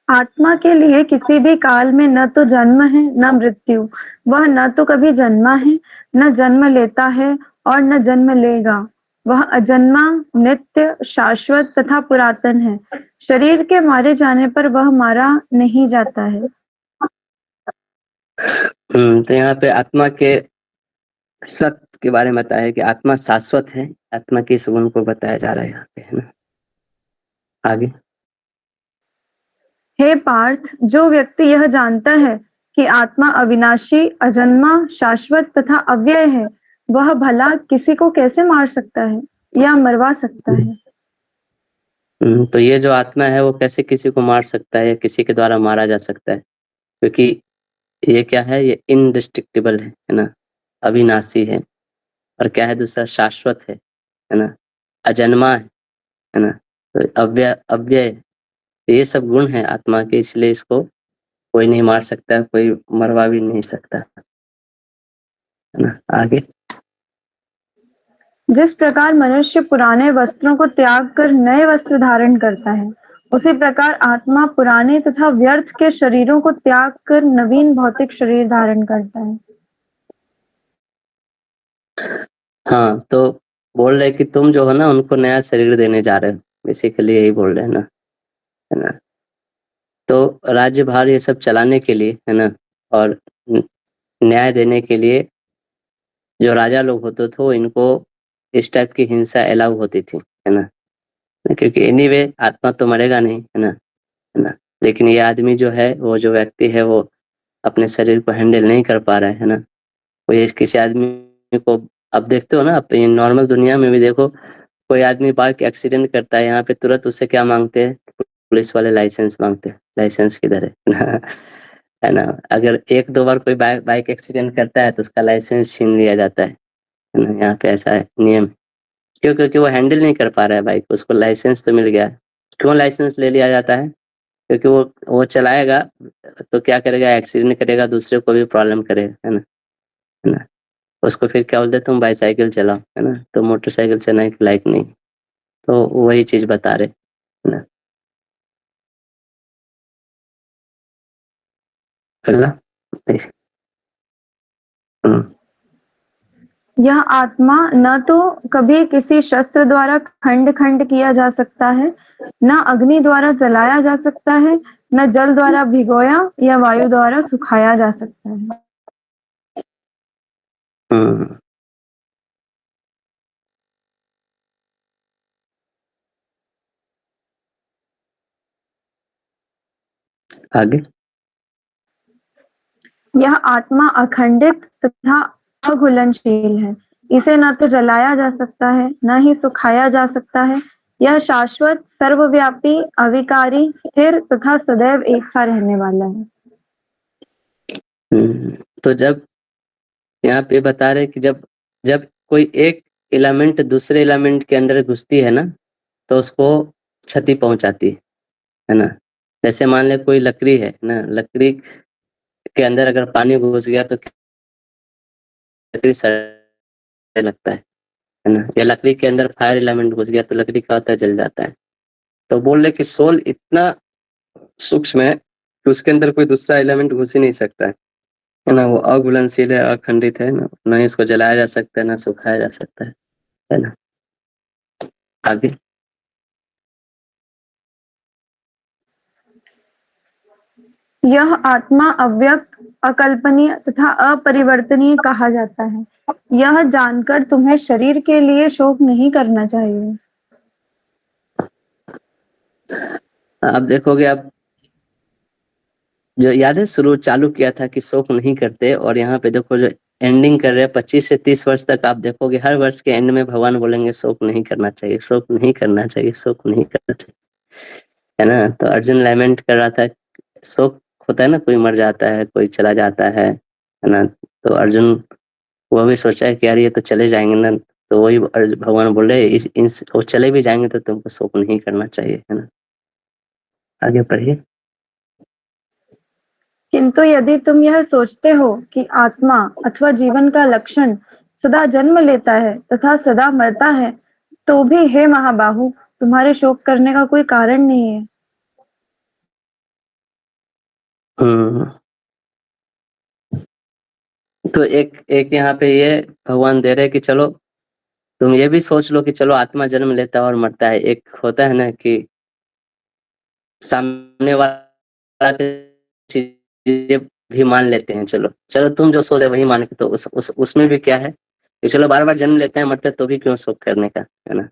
आत्मा के लिए किसी भी काल में न तो जन्म है न मृत्यु। वह न तो कभी जन्मा है, न जन्म लेता है और न जन्म लेगा। वह अजन्मा, नित्य, शाश्वत तथा पुरातन है। शरीर के मारे जाने पर वह मारा नहीं जाता है। तो यहाँ पे आत्मा के सत्य के बारे में बताया है कि आत्मा शाश्वत है, आत्मा के इस गुण को बताया जा रहा है यहाँ पे, है ना। आगे। हे पार्थ, जो व्यक्ति यह जानता है कि आत्मा अविनाशी, अजन्मा, शाश्वत तथा अव्यय है, वह भला किसी को कैसे मार सकता है या मरवा सकता है। तो ये जो आत्मा है वो कैसे किसी को मार सकता है या किसी के द्वारा मारा जा सकता है, क्योंकि ये क्या है, ये इनडिस्ट्रक्टिबल है ना, अविनाशी है, और क्या है दूसरा, शाश्वत है ना, अजन्मा है ना, तो अव्यय अव्यय, ये सब गुण है आत्मा के, इसलिए इसको कोई नहीं मार सकता, कोई मरवा भी नहीं सकता, है ना। आगे। जिस प्रकार मनुष्य पुराने वस्त्रों को त्याग कर नए वस्त्र धारण करता है, उसी प्रकार आत्मा पुराने तथा व्यर्थ के शरीरों को त्याग कर नवीन भौतिक शरीर धारण करता है। हाँ, तो बोल रहे कि तुम जो हो ना उनको नया शरीर देने जा रहे हो, बेसिकली यही बोल रहे हैं ना, है ना। तो राज्यभार ये सब चलाने के लिए, है ना, और न्याय देने के लिए जो राजा लोग होते थे वो इनको इस टाइप की हिंसा अलाउ होती थी, है ना, क्योंकि एनीवे आत्मा तो मरेगा नहीं, है ना, लेकिन ये आदमी जो है, वो जो व्यक्ति है वो अपने शरीर को हैंडल नहीं कर पा रहा है ना। वो ये किसी आदमी को, अब देखते हो ना, आप नॉर्मल दुनिया में भी देखो, कोई आदमी बाइक एक्सीडेंट करता है, यहाँ पे तुरंत उससे क्या मांगते हैं, पुलिस वाले लाइसेंस मांगते हैं, लाइसेंस किधर है ना, है ना। अगर एक दो बार कोई बाइक एक्सीडेंट करता है तो उसका लाइसेंस छीन लिया जाता है ना। यहाँ पे ऐसा है नियम, क्यों, क्योंकि वो हैंडल नहीं कर पा रहा है बाइक, उसको लाइसेंस तो मिल गया है। क्यों लाइसेंस ले लिया जाता है, क्योंकि वो चलाएगा तो क्या करेगा, एक्सीडेंट करेगा, दूसरे को भी प्रॉब्लम करेगा, है ना। उसको फिर क्या बोलते हैं, तुम बाईसाइकिल चलाओ, है ना, तो मोटरसाइकिल चलाने के लायक नहीं। तो वही चीज बता रहे, है ना। अगला। हम्म, यह आत्मा न तो कभी किसी शस्त्र द्वारा खंड खंड किया जा सकता है, न अग्नि द्वारा जलाया जा सकता है, न जल द्वारा भिगोया या वायु द्वारा सुखाया जा सकता है। हम्म, आगे। यह आत्मा अखंडित तथा अघुलनशील है। इसे न तो जलाया जा सकता है, न ही सुखाया जा सकता है। यह शाश्वत, सर्वव्यापी, अविकारी, स्थिर तथा सदैव एक सा रहने वाला है। तो जब यहाँ पे बता रहे कि जब जब कोई एक एलिमेंट दूसरे एलिमेंट के अंदर घुसती है ना, तो उसको क्षति पहुंचाती है ना। जैसे मान ले कोई लकड़ी है ना, लकड़ी के अंदर अगर पानी घुस गया तो लकड़ी सड़ने लगता है ना। या लकड़ी के अंदर फायर एलिमेंट घुस गया तो लकड़ी क्या होता है, जल जाता है। तो बोल रहे कि सोल इतना सूक्ष्म है कि उसके अंदर कोई दूसरा एलिमेंट घुस ही नहीं सकता है ना। वो अघुलनशील है, अखंडित है ना, न इसको जलाया जा सकता है, ना सुखाया जा सकता है ना। आगे यह आत्मा अव्यक्त, अकल्पनीय तथा अपरिवर्तनीय कहा जाता है। यह जानकर तुम्हें शरीर के लिए शोक नहीं करना चाहिए। आप देखोगे, आप जो याद है शुरू चालू किया था कि शोक नहीं करते, और यहाँ पे देखो जो एंडिंग कर रहे हैं 25 से 30 वर्ष तक, आप देखोगे हर वर्ष के एंड में भगवान बोलेंगे शोक नहीं करना चाहिए, शोक नहीं करना चाहिए, शोक नहीं करना चाहिए, है ना। तो अर्जुन लैमेंट कर रहा था, शोक होता है ना, कोई मर जाता है, कोई चला जाता है ना। तो अर्जुन वो भी सोचा है कि यार ये तो चले जाएंगे ना। तो वही भगवान बोल रहे वो चले भी जाएंगे तो तुमको शोक नहीं करना चाहिए, है ना। आगे पढ़िए। किंतु यदि तुम यह सोचते हो कि आत्मा अथवा जीवन का लक्षण सदा जन्म लेता है तथा सदा मरता है, तो भी हे महाबाहु, तुम्हारे शोक करने का कोई कारण नहीं है। हम्म तो एक एक यहाँ पे ये भगवान दे रहे कि चलो तुम ये भी सोच लो कि चलो आत्मा जन्म लेता है और मरता है। एक होता है ना कि सामने वाला चीजें भी मान लेते हैं, चलो चलो तुम जो सोच रहे वही मान के, तो उसमें भी क्या है कि चलो बार बार जन्म लेते हैं मरते हैं, तो भी क्यों शोक करने का, है ना।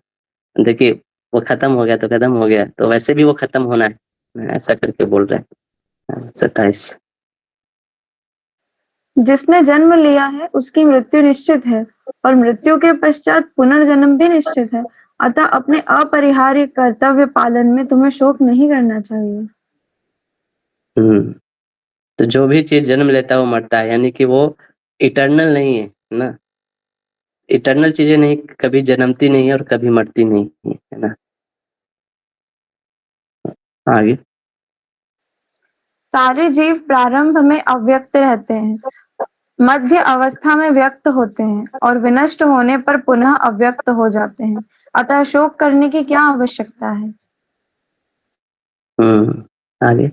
देखिए वो खत्म हो गया तो खत्म हो गया, तो वैसे भी वो खत्म होना है, ऐसा करके बोल रहे हैं। 27। जिसने जन्म लिया है उसकी मृत्यु निश्चित है, और मृत्यु के पश्चात पुनर्जन्म भी निश्चित है। अतः अपने अपरिहार्य कर्तव्य पालन में तुम्हें शोक नहीं करना चाहिए। तो जो भी चीज जन्म लेता है वो मरता है, यानी कि वो इटर्नल नहीं है ना। इटर्नल चीजें नहीं, कभी जन्मती नहीं है और कभी मरती नहीं है ना। आगे सारे जीव प्रारंभ में अव्यक्त रहते हैं, मध्य अवस्था में व्यक्त होते हैं और विनष्ट होने पर पुनः अव्यक्त हो जाते हैं। अतः शोक करने की क्या आवश्यकता है। आगे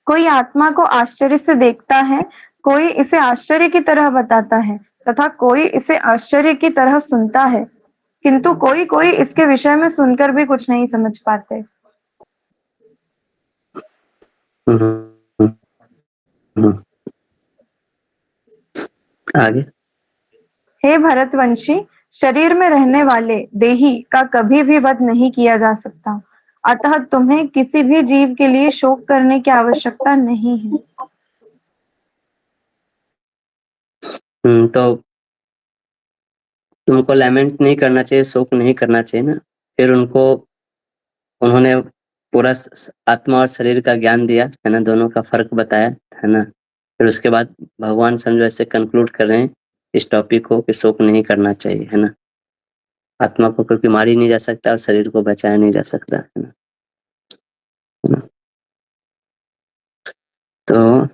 कोई आत्मा को आश्चर्य से देखता है, कोई इसे आश्चर्य की तरह बताता है तथा कोई इसे आश्चर्य की तरह सुनता है, किंतु कोई कोई इसके विषय में सुनकर भी कुछ नहीं समझ पाते। हम्म, हम्म, आगे हे भरतवंशी, शरीर में रहने वाले देही का कभी भी वध नहीं किया जा सकता, अतः तुम्हें किसी भी जीव के लिए शोक करने की आवश्यकता नहीं है। तो तुमको लैमेंट नहीं करना चाहिए, शोक नहीं करना चाहिए ना। फिर उन्होंने पूरा आत्मा और शरीर का ज्ञान दिया, है ना, दोनों का फर्क बताया, है ना। फिर उसके बाद भगवान समझो ऐसे कंक्लूड कर रहे हैं इस टॉपिक को कि शोक नहीं करना चाहिए, है ना। आत्मा को क्योंकि मार ही नहीं जा सकता और शरीर को बचाया नहीं जा सकता, है ना। है ना? तो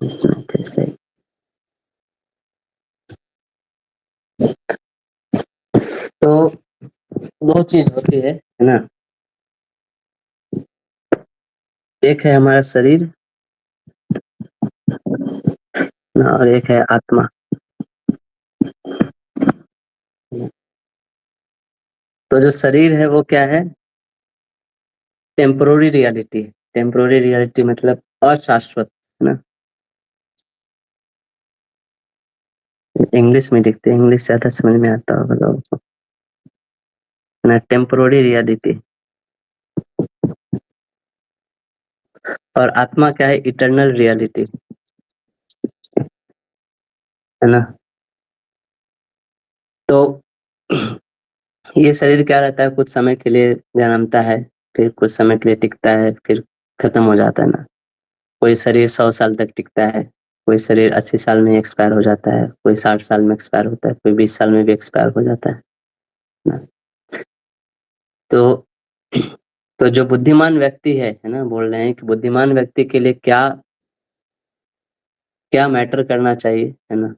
इसमें कैसे तो दो चीज होती है ना। एक है हमारा शरीर और एक है आत्मा। तो जो शरीर है वो क्या है, टेम्पोररी रियलिटी। टेम्पोररी रियलिटी मतलब अशाश्वत, है ना। इंग्लिश में लिखते हैं, इंग्लिश ज्यादा समझ में आता होगा लोगों को, है ना। टेम्पोररी रियलिटी और आत्मा क्या है? इटर्नल रियलिटी, है ना? तो ये शरीर क्या रहता है, कुछ समय के लिए जन्मता है, फिर कुछ समय के लिए टिकता है, फिर खत्म हो जाता है ना। कोई शरीर 100 साल तक टिकता है, कोई शरीर 80 साल में एक्सपायर हो जाता है, कोई 60 साल में एक्सपायर होता है, कोई 20 साल में भी एक्सपायर हो जाता है ना। तो तो जो बुद्धिमान व्यक्ति है ना, बोल रहे हैं कि बुद्धिमान व्यक्ति के लिए क्या क्या मैटर करना चाहिए, है ना?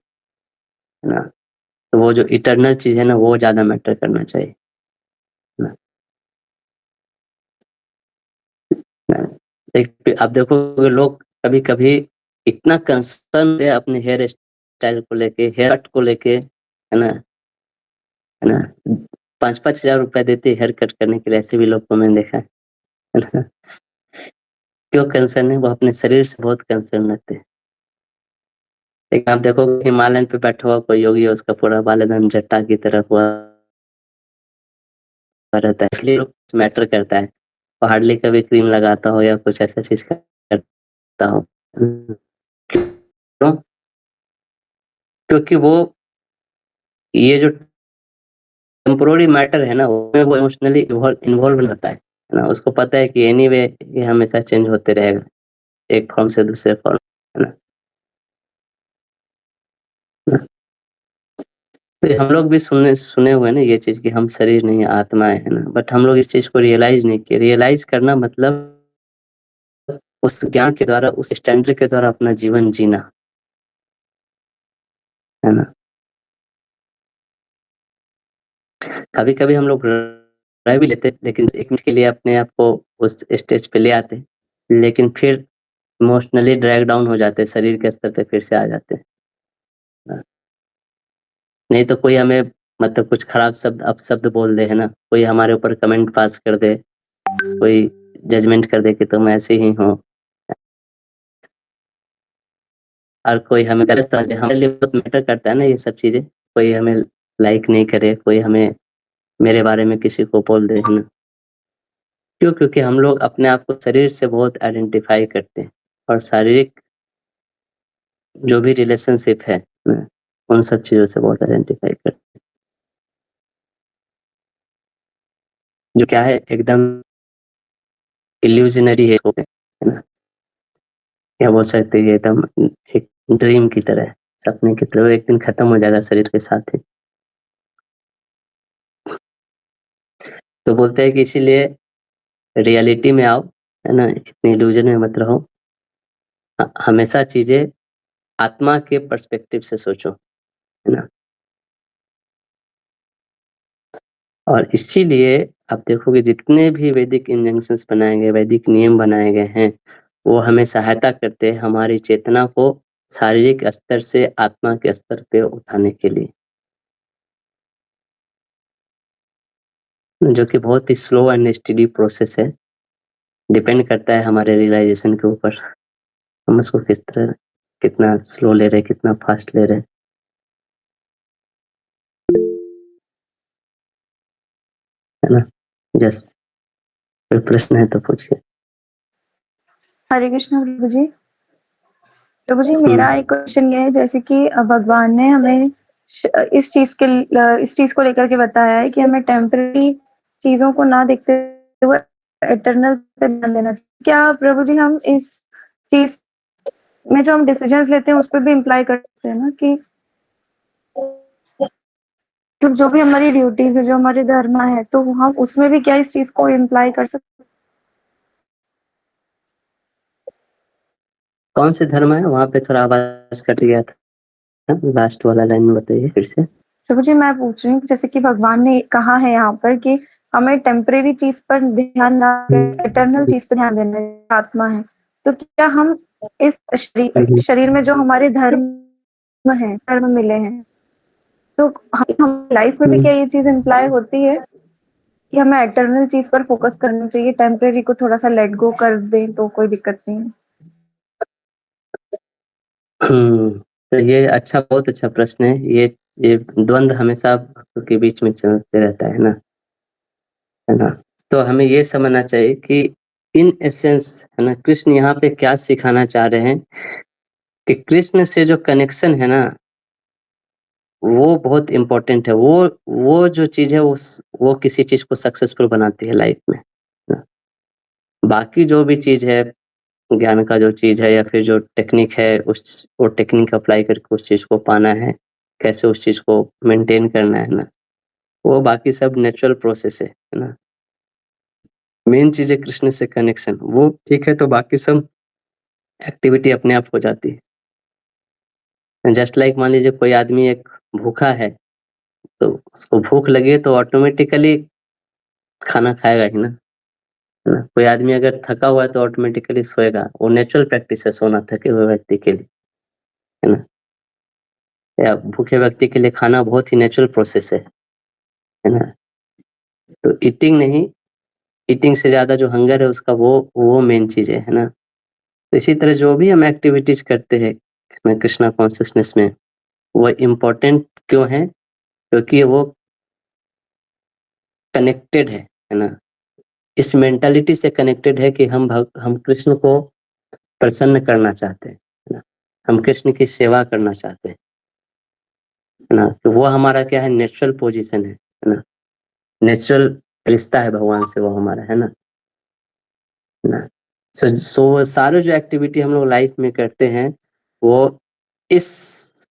तो वो जो इटर्नल चीज है ना, वो ज्यादा मैटर करना चाहिए ना। आप देखोगे लोग कभी कभी इतना कंसर्न है अपने हेयर स्टाइल को लेके, हेयर कट को लेके, है ना? 5-5 हजार रुपया देते हेयर कट करने के लिए, ऐसे भी लोग को मैंने देखा है ना? क्यों कंसर्न है? वो अपने शरीर से बहुत कंसर्न रहते हैं। लेकिन आप देखोगे हिमालयन पे बैठा हुआ कोई योगी है, उसका पूरा बाल एकदम जट्टा की तरह हुआ रहता है, इसलिए मैटर करता है। वो हार्डली कभी क्रीम लगाता हो या कुछ ऐसा चीज करता हो। क्यों? क्योंकि वो ये जो टेम्पोररी मैटर है ना, वो इमोशनली इन्वॉल्व रहता है ना। उसको पता है कि एनीवे ये हमेशा चेंज होते रहेगा, एक फॉर्म से दूसरे फॉर्म, है ना? तो हम लोग भी सुने हुए ना ये चीज कि हम शरीर नहीं आत्मा है ना, बट हम लोग इस चीज को रियलाइज नहीं किए। रियलाइज करना मतलब उस ज्ञान के द्वारा, उस स्टैंडर्ड के द्वारा अपना जीवन जीना, है ना? कभी कभी हम लोग रह भी लेते, लेकिन एक मिनट के लिए अपने आप को उस स्टेज पे ले आते, लेकिन फिर इमोशनली ड्रैग डाउन हो जाते, शरीर के स्तर पे फिर से आ जाते हैं। नहीं तो कोई हमें मतलब कुछ खराब शब्द अपशब्द बोल दे, है ना, कोई हमारे ऊपर कमेंट पास कर दे, कोई जजमेंट कर दे कि तुम ऐसे ही हो, और कोई हमें गलत समझे, हमारे लिए बहुत मैटर करता है ना ये सब चीजें। कोई हमें लाइक नहीं करे, कोई हमें मेरे बारे में किसी को बोल दे, है ना। क्यों? क्योंकि हम लोग अपने आप को शरीर से बहुत आइडेंटिफाई करते हैं, और शारीरिक जो भी रिलेशनशिप है ना, उन सब चीजों से बहुत आइडेंटिफाई करते हैं, जो क्या है, एकदम इल्यूजनरी है ना। क्या बोल सकते हैं, ये एकदम एक ड्रीम की तरह है, सपने की तरह, एक दिन खत्म हो जाएगा शरीर के साथ ही। तो बोलते हैं कि इसीलिए रियलिटी में आओ, है ना, इतने इल्यूजन में मत रहो, हमेशा चीजें आत्मा के पर्सपेक्टिव से सोचो, है ना। और इसीलिए आप देखोगे जितने भी वैदिक इंजंक्शंस बनाए गए, वैदिक नियम बनाए गए हैं, वो हमें सहायता करते हैं हमारी चेतना को शारीरिक स्तर से आत्मा के स्तर पे उठाने के लिए, जो कि बहुत ही स्लो एंड स्टडी प्रोसेस है। डिपेंड करता है हमारे रियलाइजेशन के ऊपर, हम उसको किस तरह, कितना स्लो ले रहे, कितना फास्ट ले रहे, है ना। यस, कोई प्रश्न है तो पूछिए। हरे कृष्ण प्रभु जी। प्रभु जी, मेरा एक क्वेश्चन ये है, जैसे कि भगवान ने हमें इस चीज को लेकर के बताया है कि हमें टेम्पररी चीजों को ना देखते हुए इटर्नल पे ध्यान देना चाहिए। क्या प्रभु जी हम इस चीज में जो हम डिसीजंस लेते हैं उस पर भी इम्प्लाई करते हैं ना कि तो जो भी हमारी ड्यूटीज है, जो हमारे धर्म है, तो हम उसमें भी क्या इस चीज को इम्प्लाई कर सकते हैं? कौन से धर्म है? वहाँ पे थोड़ा आवाज कट गया था, लास्ट वाला लाइन बताइए फिर से। प्रभु जी, मैं पूछ रही हूँ जैसे कि भगवान ने कहा है यहाँ पर कि हमें टेम्परेरी चीज पर ध्यान ना इटर्नल चीज पर ध्यान देना है, आत्मा है। तो क्या हम इस शरीर में जो हमारे धर्म मिले हैं, तो हम लाइफ में भी क्या ये चीज इम्प्लाई होती है कि हमें इटर्नल चीज पर फोकस करना चाहिए, टेम्परेरी को थोड़ा सा लेट गो कर दें तो कोई दिक्कत नहीं है? तो ये अच्छा, बहुत अच्छा प्रश्न है। ये द्वंद्व हमेशा भक्तों के बीच में चलते रहता है ना, है ना। तो हमें ये समझना चाहिए कि इन एसेंस है ना, कृष्ण यहाँ पे क्या सिखाना चाह रहे हैं कि कृष्ण से जो कनेक्शन है ना, वो बहुत इम्पोर्टेंट है। वो जो चीज है वो किसी चीज को सक्सेसफुल बनाती है लाइफ में ना। बाकी जो भी चीज है, ज्ञान का जो चीज है या फिर जो टेक्निक है, उस वो टेक्निक अप्लाई करके उस चीज को पाना है, कैसे उस चीज को मेंटेन करना है ना, वो बाकी सब नेचुरल प्रोसेस है ना। मेन चीज है कृष्ण से कनेक्शन, वो ठीक है तो बाकी सब एक्टिविटी अपने आप हो जाती है। जस्ट लाइक मान लीजिए कोई आदमी एक भूखा है, तो उसको भूख लगे तो ऑटोमेटिकली खाना खाएगा ही ना, है ना। कोई आदमी अगर थका हुआ है तो ऑटोमेटिकली सोएगा, वो नेचुरल प्रैक्टिस है सोना थके हुए व्यक्ति के लिए, है ना। या भूखे व्यक्ति के लिए खाना बहुत ही नेचुरल प्रोसेस है ना। तो ईटिंग नहीं, ईटिंग से ज्यादा जो हंगर है उसका, वो मेन चीज है ना। तो इसी तरह जो भी हम एक्टिविटीज करते हैं में कृष्णा कॉन्शियसनेस में, वो इम्पोर्टेंट क्यों है? क्योंकि वो कनेक्टेड है ना। इस मेंटालिटी से कनेक्टेड है कि हम कृष्ण को प्रसन्न करना चाहते हैं, है ना। हम कृष्ण की सेवा करना चाहते हैं, है ना। तो वो हमारा क्या है, नेचुरल पोजीशन है ना। नेचुरल रिश्ता है भगवान से वो हमारा, है ना। सो सारे जो एक्टिविटी हम लोग लाइफ में करते हैं, वो इस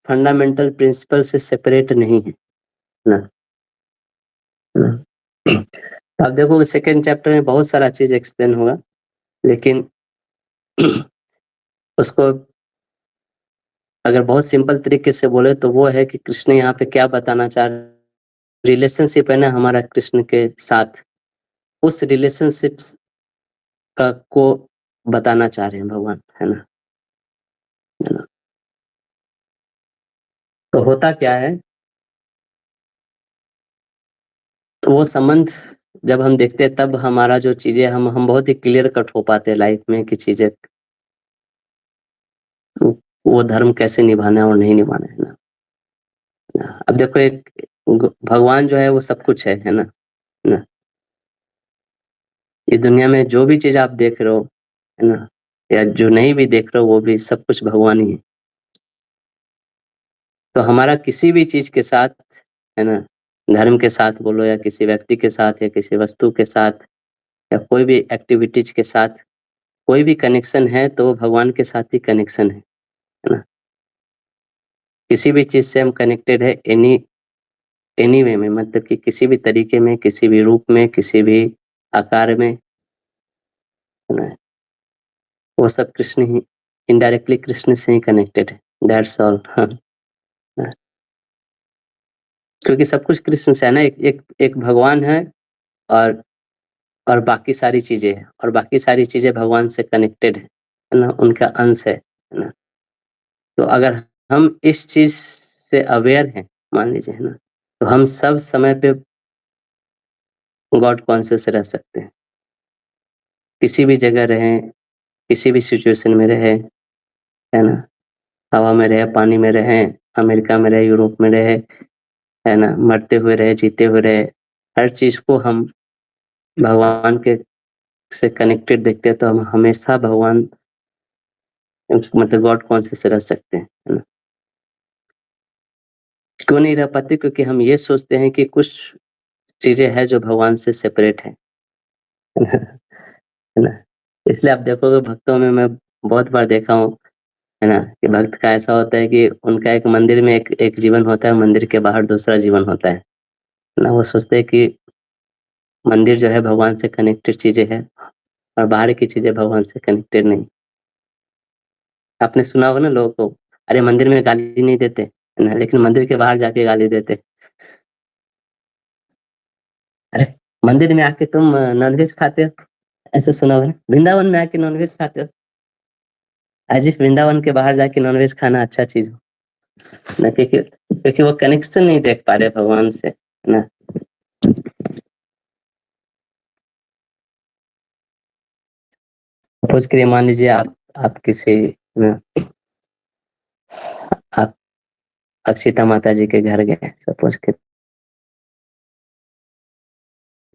फंडामेंटल प्रिंसिपल से सेपरेट नहीं है ना। तो आप देखोगे सेकेंड चैप्टर में बहुत सारा चीज एक्सप्लेन होगा, लेकिन उसको अगर बहुत सिंपल तरीके से बोले तो वो है कि कृष्ण यहाँ पे क्या बताना चाह रहे, रिलेशनशिप है ना हमारा कृष्ण के साथ, उस रिलेशनशिप का को बताना चाह रहे हैं भगवान, है ना। तो होता क्या है, तो वो संबंध जब हम देखते हैं तब हमारा जो चीजें हम बहुत ही क्लियर कट हो पाते हैं लाइफ में कि चीजें वो धर्म कैसे निभाना है और नहीं निभाना है ना। अब देखो एक भगवान जो है वो सब कुछ है ना। इस दुनिया में जो भी चीज आप देख रहे हो, है ना, या जो नहीं भी देख रहे हो, वो भी सब कुछ भगवान ही है। तो हमारा किसी भी चीज के साथ, है ना, धर्म के साथ बोलो या किसी व्यक्ति के साथ या किसी वस्तु के साथ या कोई भी एक्टिविटीज के साथ कोई भी कनेक्शन है तो वो भगवान के साथ ही कनेक्शन है ना। किसी भी चीज से हम कनेक्टेड है एनी वे में, मतलब कि किसी भी तरीके में, किसी भी रूप में, किसी भी आकार में, है ना। वो सब कृष्ण ही, इनडायरेक्टली कृष्ण से ही कनेक्टेड है, दैट्स ऑल। क्योंकि सब कुछ कृष्ण से है ना। एक भगवान है और बाकी सारी चीजें हैं, और बाकी सारी चीजें भगवान से कनेक्टेड है ना, उनका अंश है ना। तो अगर हम इस चीज से अवेयर हैं, मान लीजिए, है ना, तो हम सब समय पे गॉड कॉन्शियस रह सकते हैं। किसी भी जगह रहें, किसी भी सिचुएशन में रहें, है ना। हवा में रहे, पानी में रहें, अमेरिका में रहे, यूरोप में रहे, है ना, मरते हुए रहे, जीते हुए रहे, हर चीज को हम भगवान के से कनेक्टेड देखते हैं, तो हम हमेशा भगवान, मतलब गॉड कॉन्शियस रह सकते हैं, है ना। क्यों नहीं रह पाते? क्योंकि हम ये सोचते हैं कि कुछ चीजें हैं जो भगवान से सेपरेट है है ना। इसलिए आप देखोगे भक्तों में मैं बहुत बार देखा हूँ, है ना, कि भक्त का ऐसा होता है कि उनका एक मंदिर में एक जीवन होता है, मंदिर के बाहर दूसरा जीवन होता है ना। वो सोचते हैं कि मंदिर जो है भगवान से कनेक्टेड चीजें हैं और बाहर की चीजें भगवान से कनेक्टेड नहीं। आपने सुना होगा ना लोगों को, अरे मंदिर में गाली नहीं देते, है ना, लेकिन मंदिर के बाहर जाके गाली देते। अरे मंदिर में आके तुम नॉनवेज खाते हो, ऐसे सुना होगा ना। वृंदावन में आके नॉनवेज खाते हो, एज इफ वृंदावन के बाहर जाके नॉनवेज खाना अच्छा चीज हो ना। क्योंकि वो कनेक्शन नहीं देख पा रहे भगवान से, है ना। सपोज करिए, मान लीजिए आप किसी ना, आप अक्षिता माता जी के घर गए, सपोज के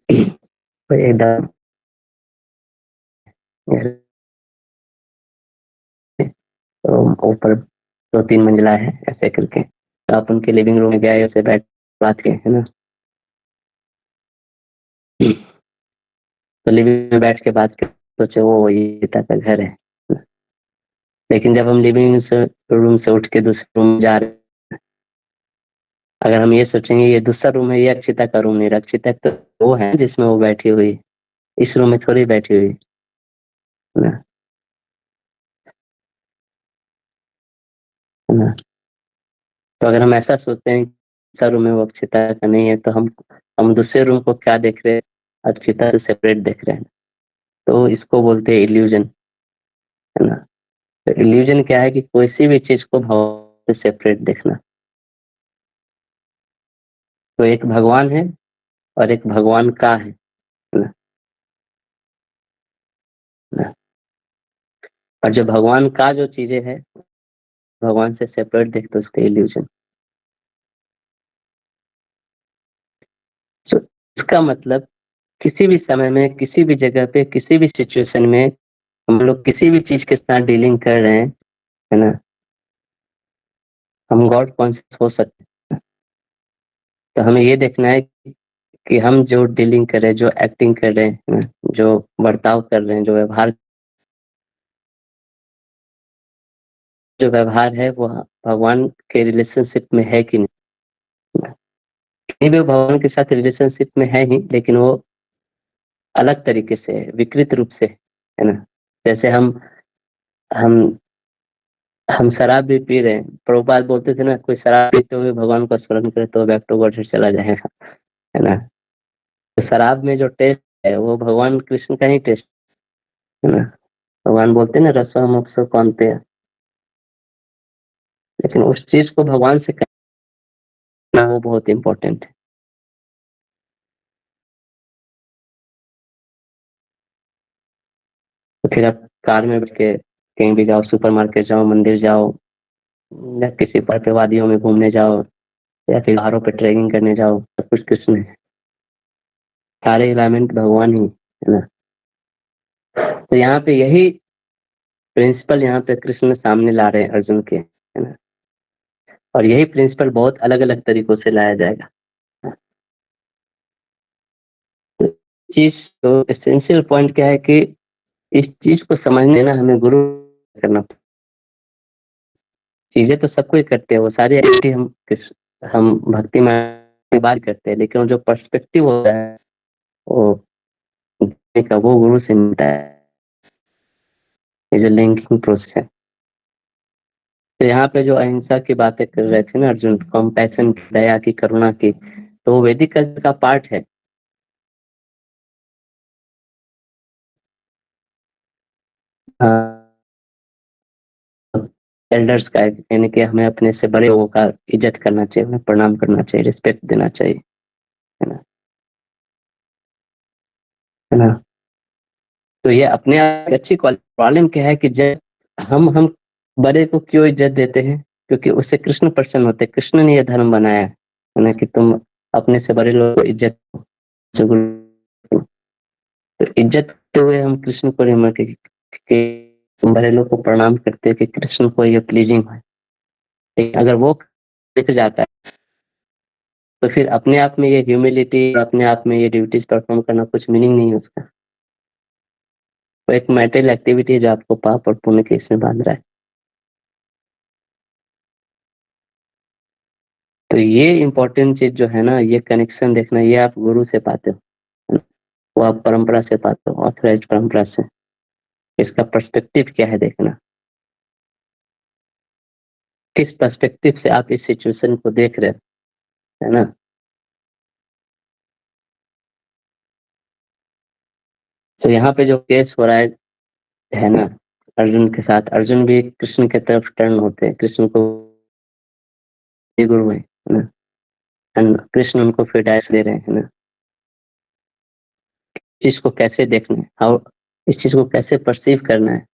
कोई एकदम तो ऊपर 2-3 मंजिला है ऐसे करके। तो आप उनके लिविंग रूम में गए, उसे बैठ बात किए, है ना? तो लिविंग में बैठ के बात कर, सोचे वो ये पिता का घर है। लेकिन जब हम लिविंग रूम से उठ के दूसरे रूम में जा रहे हैं, अगर हम ये सोचेंगे ये दूसरा रूम है, ये अक्षिता का रूम नहीं, अक्षिता तो वो है जिसमें वो बैठी हुई, इस रूम में थोड़ी बैठी हुई, है ना? है ना? तो अगर हम ऐसा सोचते हैं दूसरा रूम है वो अक्षिता का नहीं है, तो हम दूसरे रूम को क्या देख रहे हैं? अक्षिता से सेपरेट देख रहे हैं। तो इसको बोलते हैं इल्यूजन, है ना? तो इल्यूजन क्या है कि कोई सी भी चीज को भगवान से सेपरेट देखना। तो एक भगवान है और एक भगवान का है ना? ना? और जो भगवान का जो चीजें है भगवान से सेपरेट देखते उसके इल्यूजन। तो इसका मतलब किसी भी समय में, किसी भी जगह पे, किसी भी सिचुएशन में हम लोग किसी भी चीज के साथ डीलिंग कर रहे हैं, है ना, हम गॉड कॉन्शियस हो सकते हैं। तो हमें ये देखना है कि हम जो डीलिंग कर रहे हैं, जो एक्टिंग कर रहे हैं ना, जो बर्ताव कर रहे हैं, जो व्यवहार है वो भगवान के रिलेशनशिप में है कि नहीं। कहीं भी वो भगवान के साथ रिलेशनशिप में है ही, लेकिन वो अलग तरीके से है, विकृत रूप से, है ना? जैसे हम हम शराब भी पी रहे हैं। प्रभुपाद बोलते थे ना, कोई शराब पीते हुए भगवान को स्मरण करे तो बैक टू गॉड चला जाएगा, है ना? तो शराब में जो टेस्ट है वो भगवान कृष्ण का ही टेस्ट, है ना? भगवान बोलते हैं ना, रसो मोक्षो कौनते, लेकिन उस चीज को भगवान से करना वो बहुत इम्पोर्टेंट है। तो फिर आप कार में बैठ के कहीं भी जाओ, सुपरमार्केट जाओ, मंदिर जाओ, या किसी पर्वत वादियों में घूमने जाओ, या फिर पहाड़ों पे ट्रेकिंग करने जाओ, सब कुछ कृष्ण है, सारे एलिमेंट भगवान ही, है ना? तो यहाँ पे यही प्रिंसिपल यहाँ पे कृष्ण सामने ला रहे हैं अर्जुन के, है ना? और यही प्रिंसिपल बहुत अलग अलग तरीकों से लाया जाएगा। तो चीज तो एसेंशियल पॉइंट क्या है कि इस चीज को समझने ना हमें गुरु करना। चीजें तो सब कोई करते हैं, वो सारी एक्टिविटी हम भक्ति में बात करते हैं, लेकिन वो जो पर्सपेक्टिव होता है वो का वो गुरु से मिलता है, ये जो लिंकिंग प्रोसेस है। तो यहाँ पे जो अहिंसा की बातें कर रहे थे ना अर्जुन, कॉम्पैशन की, दया की, करुणा की, तो वो वैदिक कल्चर का पार्ट है। एल्डर्स का, यानी कि हमें अपने से बड़े लोगों का इज्जत करना चाहिए, उन्हें प्रणाम करना चाहिए, रिस्पेक्ट देना चाहिए, है ना? है ना? तो ये अपने आप एक अच्छी क्वालिटी। प्रॉब्लम क्या है कि जब हम बड़े को क्यों इज्जत देते हैं? क्योंकि उससे कृष्ण प्रसन्न होते हैं। कृष्ण ने यह धर्म बनाया है ना, कि तुम अपने से बड़े लोगों को इज्जत दो। तो इज्जत करते हुए हम कृष्ण को रिमेम्बर कि बड़े लोग को प्रणाम करते हैं कि कृष्ण को ये प्लीजिंग है। लेकिन अगर वो दिख जाता है तो फिर अपने आप में ये ह्यूमिलिटी, अपने आप में ये ड्यूटीज परफॉर्म करना कुछ मीनिंग नहीं है उसका। तो एक मेटल एक्टिविटी है जो आपको पाप और पुण्य के इसमें बांध रहा है। तो ये इम्पोर्टेंट चीज जो है ना, ये कनेक्शन देखना, ये आप गुरु से पाते हो, वो आप परंपरा से पाते हो, ऑथराइज परंपरा से। इसका पर्सपेक्टिव क्या है देखना, किस पर्सपेक्टिव से आप इस सिचुएशन को देख रहे हो, है ना? तो यहाँ पे जो केस हो रहा है ना अर्जुन के साथ, अर्जुन भी कृष्ण की तरफ टर्न होते हैं, कृष्ण को गुरु है ना, एंड कृष्ण उनको फिर डायरेक्ट दे रहे हैं, है ना? इस चीज को कैसे देखना है, हाउ, इस चीज को कैसे परसीव करना है।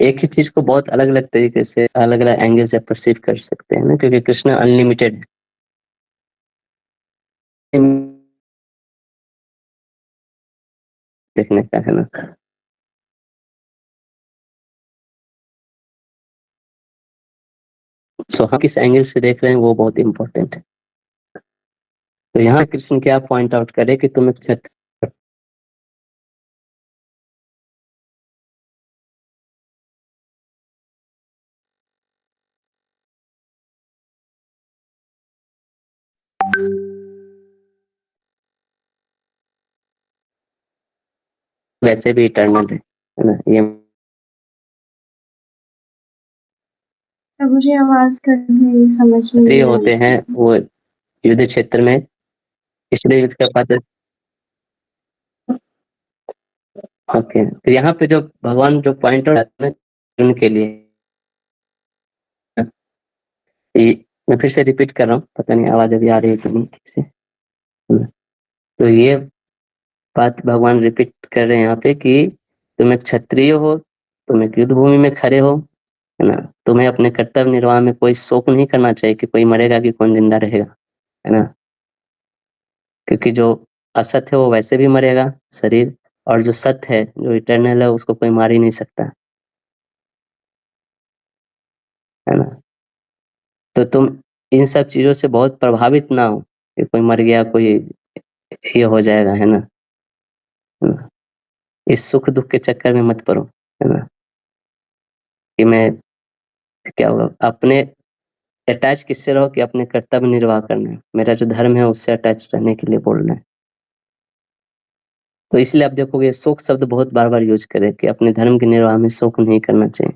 एक ही चीज को बहुत अलग अलग तरीके से, अलग अलग एंगल से परसीव कर सकते हैं ना, क्योंकि कृष्ण अनलिमिटेड देखने का, है ना? तो हम किस एंगल से देख रहे हैं वो बहुत इम्पोर्टेंट है। तो यहाँ कृष्ण क्या पॉइंट आउट करे कि तुम एक वैसे भी इटर्नल है ना। ये अब मुझे आवाज करनी समझ में क्षत्रिय नहीं होते आई। हैं वो युद्ध क्षेत्र में इसलिए युद्ध कर पाते। ओके, तो यहाँ पे जो भगवान जो पॉइंट आउट करते हैं उनके लिए मैं फिर से रिपीट कर रहा हूँ, पता नहीं आवाज अभी आ रही है कि नहीं ठीक से। तो ये बात भगवान रिपीट कर रहे हैं यहाँ पे कि तुम एक क्षत्रिय हो, तुम एक युद्ध भूमि में खड़े हो, है ना। तुम्हें अपने कर्तव्य निर्वाह में कोई शोक नहीं करना चाहिए कि कोई मरेगा कि कौन जिंदा रहेगा, है ना। क्योंकि जो असत है वो वैसे भी मरेगा शरीर, और जो सत्य है जो इटर्नल है उसको कोई मार ही नहीं सकता, है ना। तो तुम इन सब चीजों से बहुत प्रभावित ना हो कि कोई मर गया, कोई ये हो जाएगा, है ना। इस सुख दुख के चक्कर में मत पड़ो, है ना, कि मैं क्या होगा। अपने अटैच किससे रहो कि अपने कर्तव्य निर्वाह करना है, मेरा जो धर्म है उससे अटैच रहने के लिए बोलना है। तो इसलिए आप देखोगे शोक शब्द बहुत बार बार यूज करें कि अपने धर्म के निर्वाह में शोक नहीं करना चाहिए,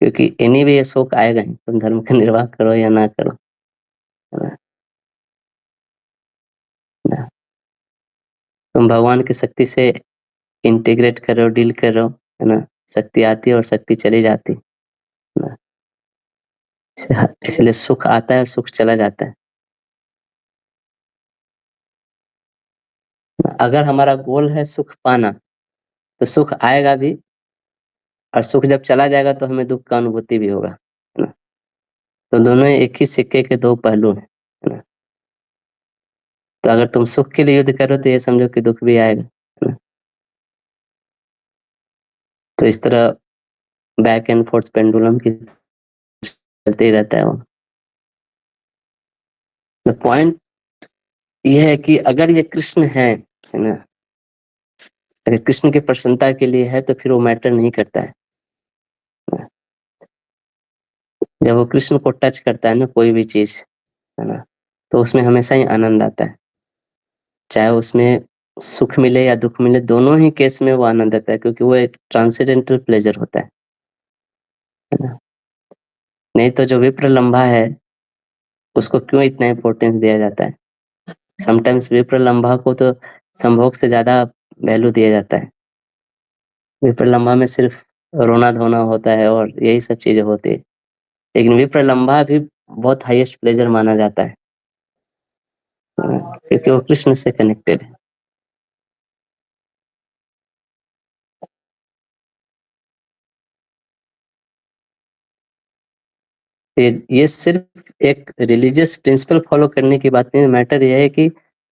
क्योंकि एनीवे ये शोक आएगा ही, तुम धर्म का निर्वाह करो या ना करो, है ना। तुम भगवान की शक्ति से इंटीग्रेट कर रहे हो, डील कर रहे हो, है ना। शक्ति आती है और शक्ति चली जाती है ना। इसलिए सुख आता है और सुख चला जाता है। अगर हमारा गोल है सुख पाना तो सुख आएगा भी, और सुख जब चला जाएगा तो हमें दुख का अनुभूति भी होगा, है ना। तो दोनों एक ही सिक्के के दो पहलू हैं, है ना। तो अगर तुम सुख के लिए युद्ध करो तो ये समझो कि दुख भी आएगा, है ना। तो इस तरह बैक एंड फोर्थ पेंडुलम की चलते ही रहता है वो। तो पॉइंट ये है कि अगर ये कृष्ण है ना, अगर कृष्ण की प्रसन्नता के लिए है तो फिर वो मैटर नहीं करता है। जब वो कृष्ण को टच करता है ना कोई भी चीज, है ना, तो उसमें हमेशा ही आनंद आता है। चाहे उसमें सुख मिले या दुख मिले, दोनों ही केस में वो आनंद आता है, क्योंकि वो एक ट्रांसेंडेंटल प्लेजर होता है ना। नहीं तो जो विप्र लंबा है उसको क्यों इतना इम्पोर्टेंस दिया जाता है। समटाइम्स विप्र लंबा को तो संभोग से ज्यादा वैल्यू दिया जाता है। विप्र लंबा में सिर्फ रोना धोना होता है और यही सब चीजें होती है, लेकिन विप्र लंबा भी बहुत हाईएस्ट प्लेजर माना जाता है, क्योंकि वो कृष्ण से कनेक्टेड है। ये सिर्फ एक रिलीजियस प्रिंसिपल फॉलो करने की बात नहीं, मैटर यह है कि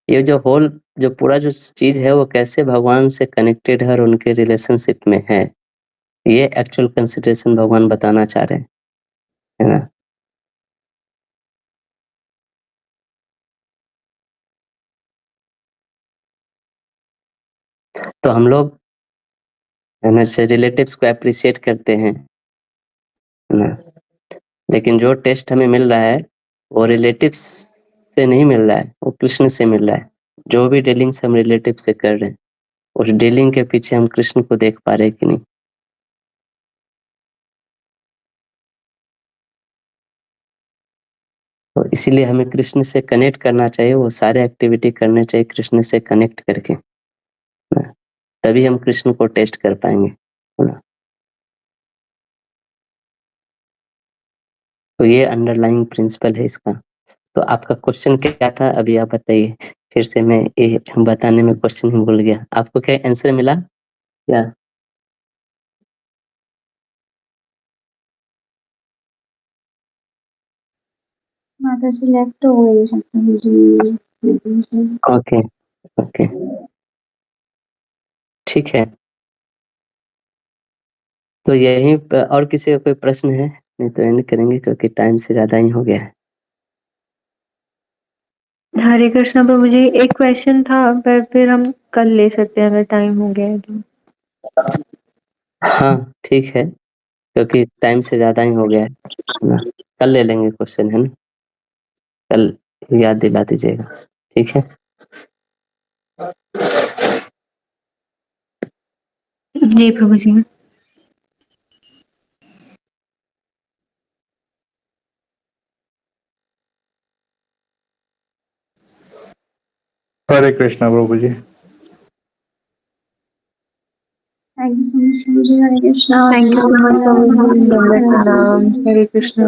ये जो होल जो पूरा जो चीज है वो कैसे भगवान से कनेक्टेड है और उनके रिलेशनशिप में है, ये एक्चुअल कंसिडरेशन भगवान बताना चाह रहे हैं, है ना। तो हम लोग से रिलेटिव्स को अप्रिशिएट करते हैं, है ना, लेकिन जो टेस्ट हमें मिल रहा है वो रिलेटिव्स से नहीं मिल रहा है, वो कृष्ण से मिल रहा है। जो भी डीलिंग्स हम रिलेटिव से कर रहे हैं उस डीलिंग के पीछे हम कृष्ण को देख पा रहे हैं कि नहीं। तो इसीलिए हमें कृष्ण से कनेक्ट करना चाहिए, वो सारे एक्टिविटी करने चाहिए कृष्ण से कनेक्ट करके, है ना? तभी हम कृष्ण को टेस्ट कर पाएंगे, है ना। तो ये अंडरलाइंग प्रिंसिपल है इसका। तो आपका क्वेश्चन क्या था अभी आप बताइए, फिर से मैं ये बताने में क्वेश्चन ही भूल गया। आपको क्या आंसर मिला या? माता जी लेफ्ट हो गई शक्ति जी। ओके ओके ठीक है। तो यही और किसी का कोई प्रश्न है? नहीं तो एंड करेंगे क्योंकि टाइम से ज़्यादा ही हो गया है। हरे कृष्णा प्रभु जी, एक क्वेश्चन था पर फिर हम कल ले सकते हैं अगर टाइम हो गया है तो। हाँ, ठीक है, क्योंकि टाइम से ज़्यादा ही हो गया है ना? कल ले लेंगे क्वेश्चन, है ना? कल याद दिला दीजिएगा, ठीक है? जी प्रभु जी। हरे कृष्णा प्रभु जी। थैंक यू सो मच प्रभु जी। Hare Krishna. Thank you so much प्रभु जी। हरे कृष्णा।